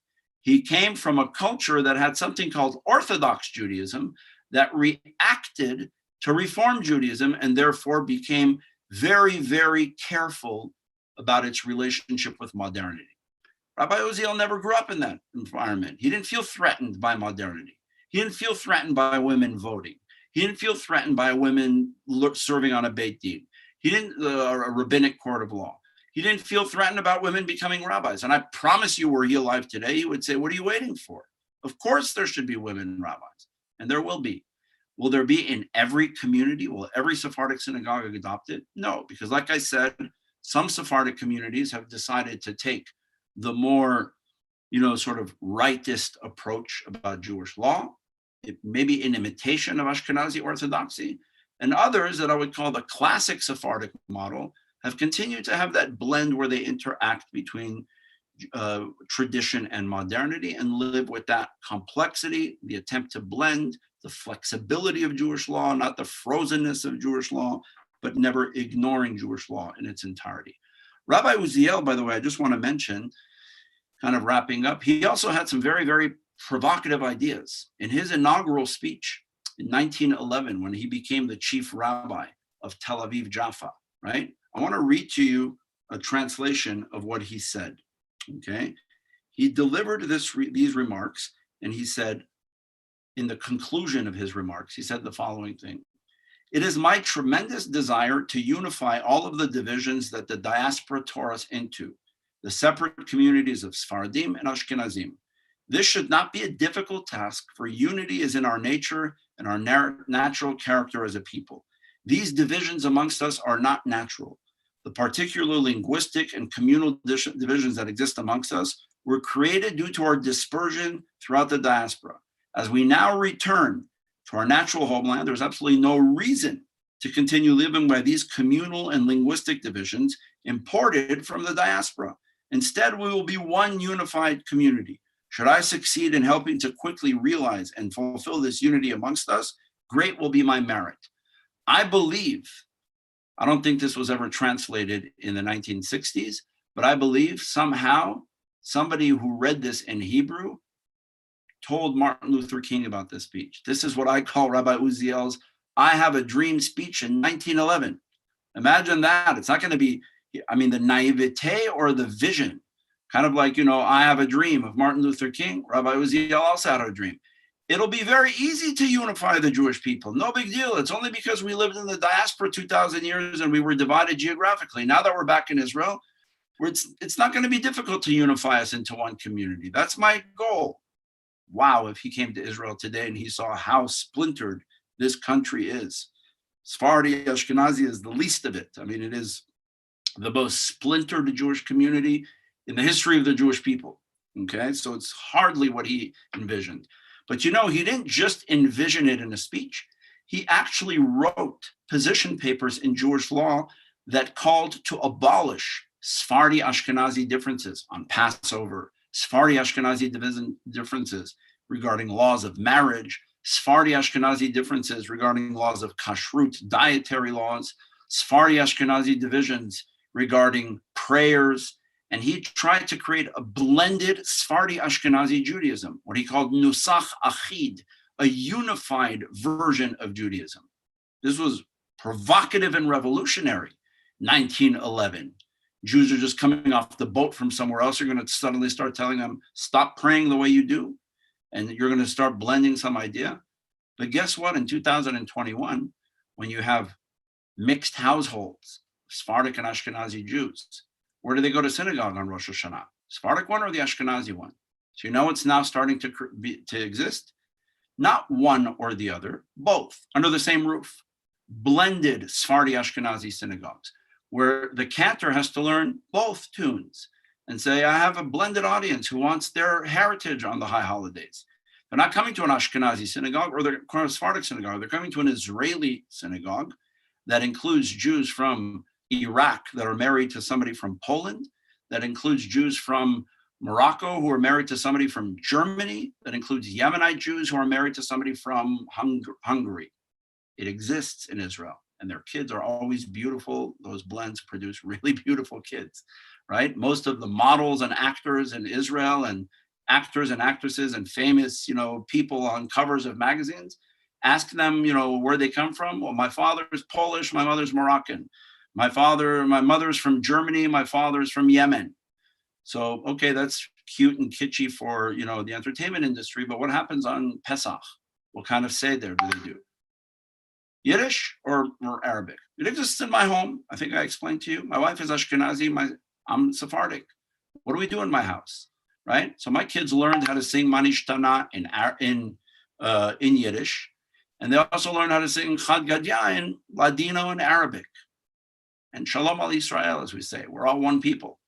he came from a culture that had something called Orthodox Judaism that reacted to Reform Judaism and therefore became very, very careful about its relationship with modernity. Rabbi Uziel never grew up in that environment. He didn't feel threatened by modernity. He didn't feel threatened by women voting. He didn't feel threatened by women serving on a Beit Din. He didn't, a rabbinic court of law. He didn't feel threatened about women becoming rabbis. And I promise you, were he alive today, he would say, what are you waiting for? Of course there should be women rabbis, and there will be. Will there be in every community? Will every Sephardic synagogue adopt it? No, because like I said, some Sephardic communities have decided to take the more, sort of rightist approach about Jewish law, maybe in imitation of Ashkenazi Orthodoxy, and others that I would call the classic Sephardic model have continued to have that blend where they interact between tradition and modernity and live with that complexity, the attempt to blend the flexibility of Jewish law, not the frozenness of Jewish law, but never ignoring Jewish law in its entirety. Rabbi Uziel, by the way, I just want to mention, kind of wrapping up, he also had some very, very provocative ideas. In his inaugural speech in 1911, when he became the chief rabbi of Tel Aviv Jaffa, right? I want to read to you a translation of what he said, okay? He delivered these remarks, and he said, in the conclusion of his remarks, he said the following thing: "It is my tremendous desire to unify all of the divisions that the diaspora tore us into, the separate communities of Sephardim and Ashkenazim. This should not be a difficult task, for unity is in our nature and our natural character as a people. These divisions amongst us are not natural. The particular linguistic and communal divisions that exist amongst us were created due to our dispersion throughout the diaspora. As we now return to our natural homeland, there's absolutely no reason to continue living by these communal and linguistic divisions imported from the diaspora. Instead, we will be one unified community. Should I succeed in helping to quickly realize and fulfill this unity amongst us, great will be my merit." I believe, I don't think this was ever translated in the 1960s, but I believe somehow somebody who read this in Hebrew told Martin Luther King about this speech. This is what I call Rabbi Uziel's "I Have a Dream" speech in 1911. Imagine that. It's not going to be, the naivete or the vision. Kind of like, I Have a Dream of Martin Luther King. Rabbi Uziel also had a dream. It'll be very easy to unify the Jewish people. No big deal. It's only because we lived in the diaspora 2,000 years and we were divided geographically. Now that we're back in Israel, it's not going to be difficult to unify us into one community. That's my goal. Wow, if he came to Israel today and he saw how splintered this country is. Sephardi Ashkenazi is the least of it. It is the most splintered Jewish community in the history of the Jewish people. Okay, so it's hardly what he envisioned. But he didn't just envision it in a speech. He actually wrote position papers in Jewish law that called to abolish Sephardi Ashkenazi differences on Passover, Sephardi Ashkenazi differences regarding laws of marriage, Sephardi Ashkenazi differences regarding laws of kashrut, dietary laws, Sephardi Ashkenazi divisions regarding prayers And he tried to create a blended Sephardi Ashkenazi Judaism, what he called Nusach Achid, a unified version of Judaism. This was provocative and revolutionary. 1911. Jews are just coming off the boat from somewhere else. You're going to suddenly start telling them, stop praying the way you do, and you're going to start blending some idea. But guess what? In 2021, when you have mixed households, Sephardic and Ashkenazi Jews, where do they go to synagogue on Rosh Hashanah? Sephardic one or the Ashkenazi one? So you know it's now starting to exist? Not one or the other, both, under the same roof. Blended Sephardi Ashkenazi synagogues, where the cantor has to learn both tunes and say, I have a blended audience who wants their heritage on the high holidays. They're not coming to an Ashkenazi synagogue or they're a Sephardic synagogue. They're coming to an Israeli synagogue that includes Jews from Iraq that are married to somebody from Poland, that includes Jews from Morocco who are married to somebody from Germany, that includes Yemenite Jews who are married to somebody from Hungary. It exists in Israel, and their kids are always beautiful. Those blends produce really beautiful kids, right? Most of the models and actors in Israel and actors and actresses and famous, people on covers of magazines, ask them, where they come from. Well, my father is Polish, my mother's Moroccan. My mother's from Germany, my father's from Yemen. So, okay, that's cute and kitschy for, the entertainment industry, but what happens on Pesach? What kind of seder do they do? Yiddish or Arabic? It exists in my home. I think I explained to you. My wife is Ashkenazi. I'm Sephardic. What do we do in my house, right? So my kids learned how to sing Manishtana in Yiddish, and they also learned how to sing Chad Gadya in Ladino and Arabic. And Shalom al Yisrael, as we say. We're all one people.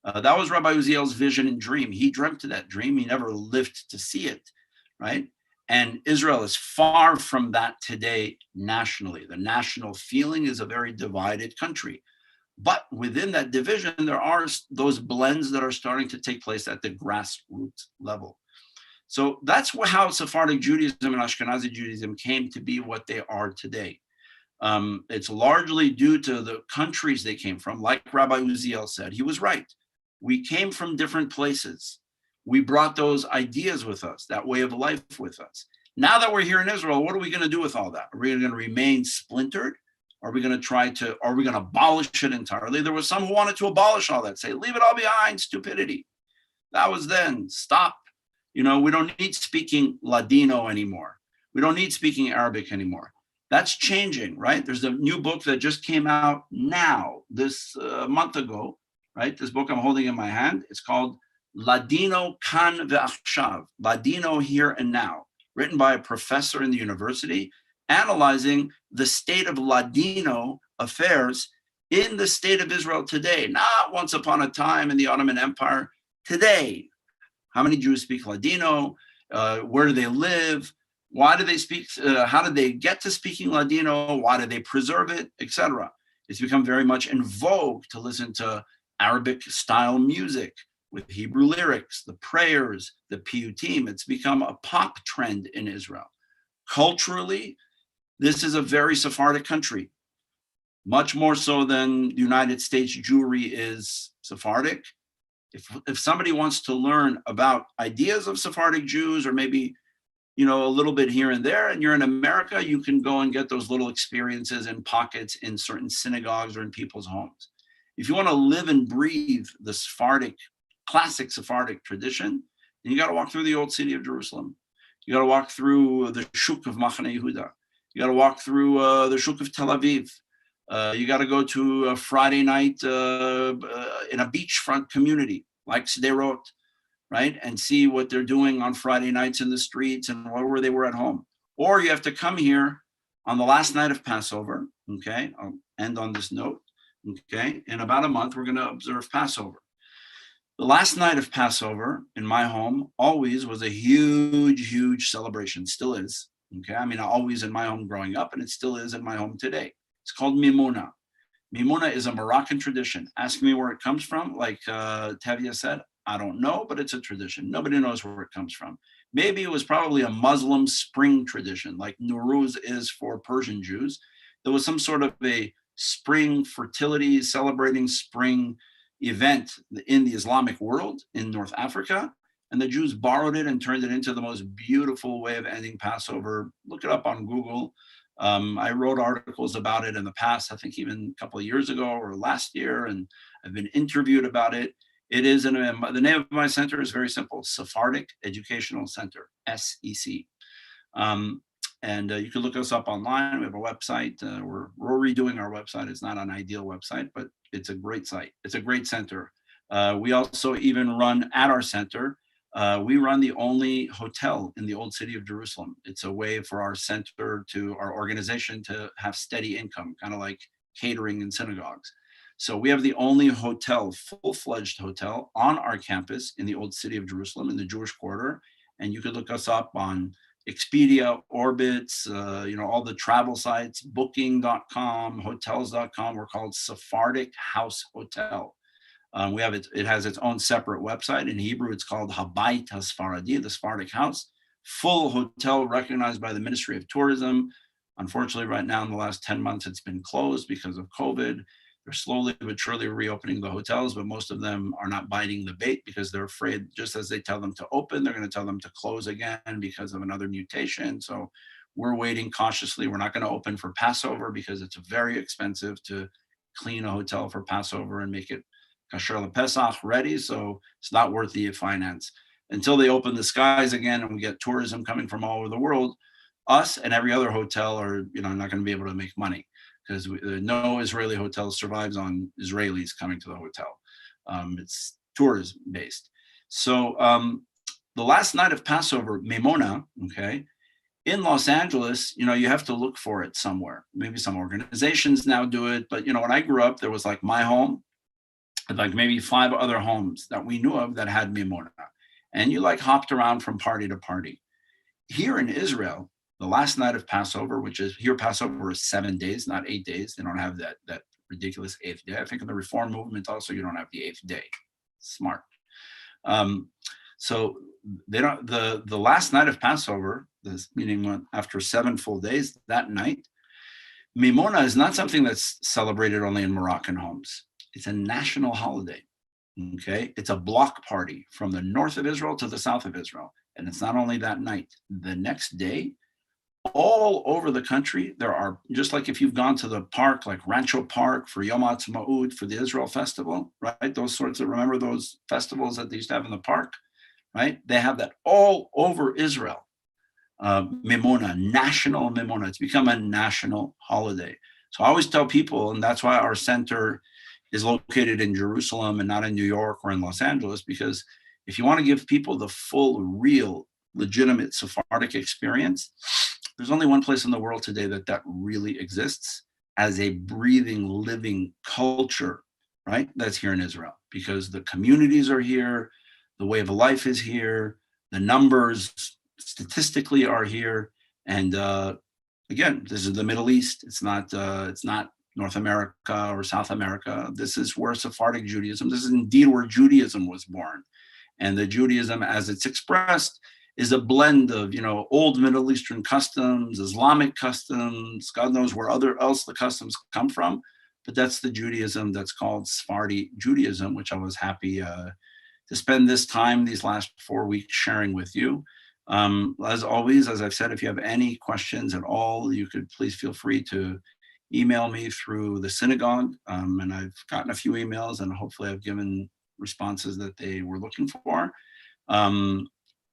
That was Rabbi Uziel's vision and dream. He dreamt of that dream. He never lived to see it, right? And Israel is far from that today nationally. The national feeling is a very divided country. But within that division, there are those blends that are starting to take place at the grassroots level. So that's how Sephardic Judaism and Ashkenazi Judaism came to be what they are today. It's largely due to the countries they came from. Like Rabbi Uziel said, he was right. We came from different places. We brought those ideas with us, that way of life with us. Now that we're here in Israel, what are we going to do with all that? Are we going to remain splintered? Are we going to abolish it entirely? There was some who wanted to abolish all that, say, leave it all behind, stupidity. That was then, stop. We don't need speaking Ladino anymore. We don't need speaking Arabic anymore. That's changing, right? There's a new book that just came out now, this month ago, right? This book I'm holding in my hand, it's called Ladino Kan Ve'achshav, Ladino Here and Now, written by a professor in the university, analyzing the state of Ladino affairs in the state of Israel today, not once upon a time in the Ottoman Empire, today. How many Jews speak Ladino? Where do they live? Why do they speak? How did they get to speaking Ladino? Why do they preserve it, etc.? It's become very much in vogue to listen to Arabic style music with Hebrew lyrics, the prayers, the piyutim. It's become a pop trend in Israel. Culturally, this is a very Sephardic country, much more so than the United States Jewry is Sephardic. If somebody wants to learn about ideas of Sephardic Jews, or maybe a little bit here and there, and you're in America, you can go and get those little experiences in pockets in certain synagogues or in people's homes. If you want to live and breathe the classic Sephardic tradition, then you got to walk through the old city of Jerusalem. You got to walk through the Shuk of Machane Yehuda. You got to walk through the Shuk of Tel Aviv. You got to go to a Friday night in a beachfront community like Sderot, right? And see what they're doing on Friday nights in the streets and where they were at home. Or you have to come here on the last night of Passover, okay? I'll end on this note, okay? In about a month, we're going to observe Passover. The last night of Passover in my home always was a huge, huge celebration, still is, okay? I mean, always in my home growing up, and it still is in my home today. It's called Mimuna. Mimuna is a Moroccan tradition. Ask me where it comes from, like Tevye said. I don't know, but it's a tradition. Nobody knows where it comes from. Maybe it was probably a Muslim spring tradition, like Nowruz is for Persian Jews. There was some sort of a spring fertility, celebrating spring, event in the Islamic world in North Africa. And the Jews borrowed it and turned it into the most beautiful way of ending Passover. Look it up on Google. I wrote articles about it in the past, I think even a couple of years ago or last year, and I've been interviewed about it. It is, the name of my center is very simple, Sephardic Educational Center, SEC. And you can look us up online. We have a website. We're redoing our website. It's not an ideal website, but it's a great site. It's a great center. We also even run at our center. We run the only hotel in the old city of Jerusalem. It's a way for our center our organization to have steady income, kind of like catering in synagogues. So we have the only hotel, full-fledged hotel on our campus in the old city of Jerusalem in the Jewish quarter. And you could look us up on Expedia, Orbitz, all the travel sites, booking.com, hotels.com. We're called Sephardic House Hotel. It has its own separate website. In Hebrew, it's called Habayit HaSfaradi, the Sephardic House. Full hotel recognized by the Ministry of Tourism. Unfortunately, right now in the last 10 months, it's been closed because of COVID. They're slowly but surely reopening the hotels, but most of them are not biting the bait because they're afraid, just as they tell them to open, they're going to tell them to close again because of another mutation. So we're waiting cautiously. We're not going to open for Passover because it's very expensive to clean a hotel for Passover and make it kasher lePesach ready. So it's not worth the finance. Until they open the skies again and we get tourism coming from all over the world, us and every other hotel are not going to be able to make money, because no Israeli hotel survives on Israelis coming to the hotel. It's tourism based. So the last night of Passover, Memona, okay, in Los Angeles, you have to look for it somewhere. Maybe some organizations now do it, but when I grew up, there was like my home, and like maybe 5 other homes that we knew of that had Memona. And you like hopped around from party to party. Here in Israel, the last night of Passover, which is here, Passover is 7 days, not 8 days. They don't have that ridiculous 8th day. I think in the Reform movement also, you don't have the 8th day. Smart. So they don't. The last night of Passover, this meaning after 7 full days, that night, Memona is not something that's celebrated only in Moroccan homes. It's a national holiday. Okay, it's a block party from the north of Israel to the south of Israel, and it's not only that night. The next day, all over the country, there are, just like if you've gone to the park, like Rancho Park for Yom HaAtzmaut, for the Israel Festival, right? Those sorts of, remember those festivals that they used to have in the park, right? They have that all over Israel. Memona, national Memona. It's become a national holiday. So I always tell people, and that's why our center is located in Jerusalem and not in New York or in Los Angeles, because if you want to give people the full, real, legitimate Sephardic experience, there's only one place in the world today that really exists as a breathing, living culture, right? That's here in Israel, because the communities are here, the way of life is here, the numbers statistically are here, and again, this is the Middle East. It's not North America or South America. This is where Sephardic Judaism. This is indeed where Judaism was born, and the Judaism, as it's expressed, is a blend of, old Middle Eastern customs, Islamic customs, God knows where else the customs come from, but that's the Judaism that's called Sephardic Judaism, which I was happy to spend this time, these last 4 weeks, sharing with you. As always, as I've said, if you have any questions at all, you could please feel free to email me through the synagogue, and I've gotten a few emails, and hopefully I've given responses that they were looking for.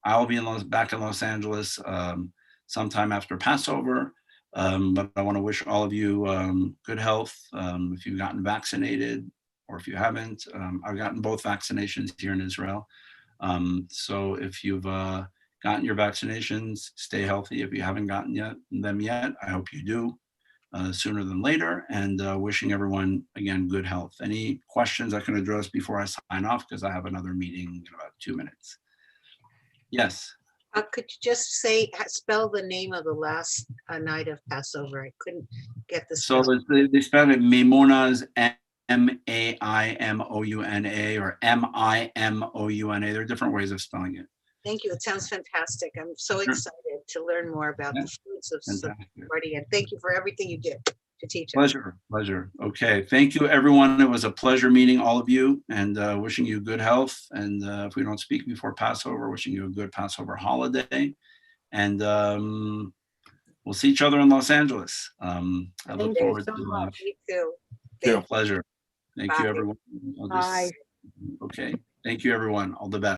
I'll be back in Los Angeles sometime after Passover, but I want to wish all of you good health. If you've gotten vaccinated, or if you haven't, I've gotten both vaccinations here in Israel. So if you've gotten your vaccinations, stay healthy. If you haven't gotten them yet, I hope you do sooner than later, and wishing everyone, again, good health. Any questions I can address before I sign off, because I have another meeting in about 2 minutes. Yes. Could you just spell the name of the last night of Passover? I couldn't get the So spell. they spell it Memona's, M-A-I-M-O-U-N-A, or M-I-M-O-U-N-A. There are different ways of spelling it. Thank you. It sounds fantastic. I'm so Sure. excited to learn more about the foods of Fantastic. Sephardi, and thank you for everything you did. to teach us. Pleasure. Okay. Thank you, everyone. It was a pleasure meeting all of you and wishing you good health. And if we don't speak before Passover, wishing you a good Passover holiday. And we'll see each other in Los Angeles. I look Thank you forward so to much. Me too. Yeah. a pleasure. Thank you, Bye. everyone. Bye. Okay. Thank you, everyone. All the best.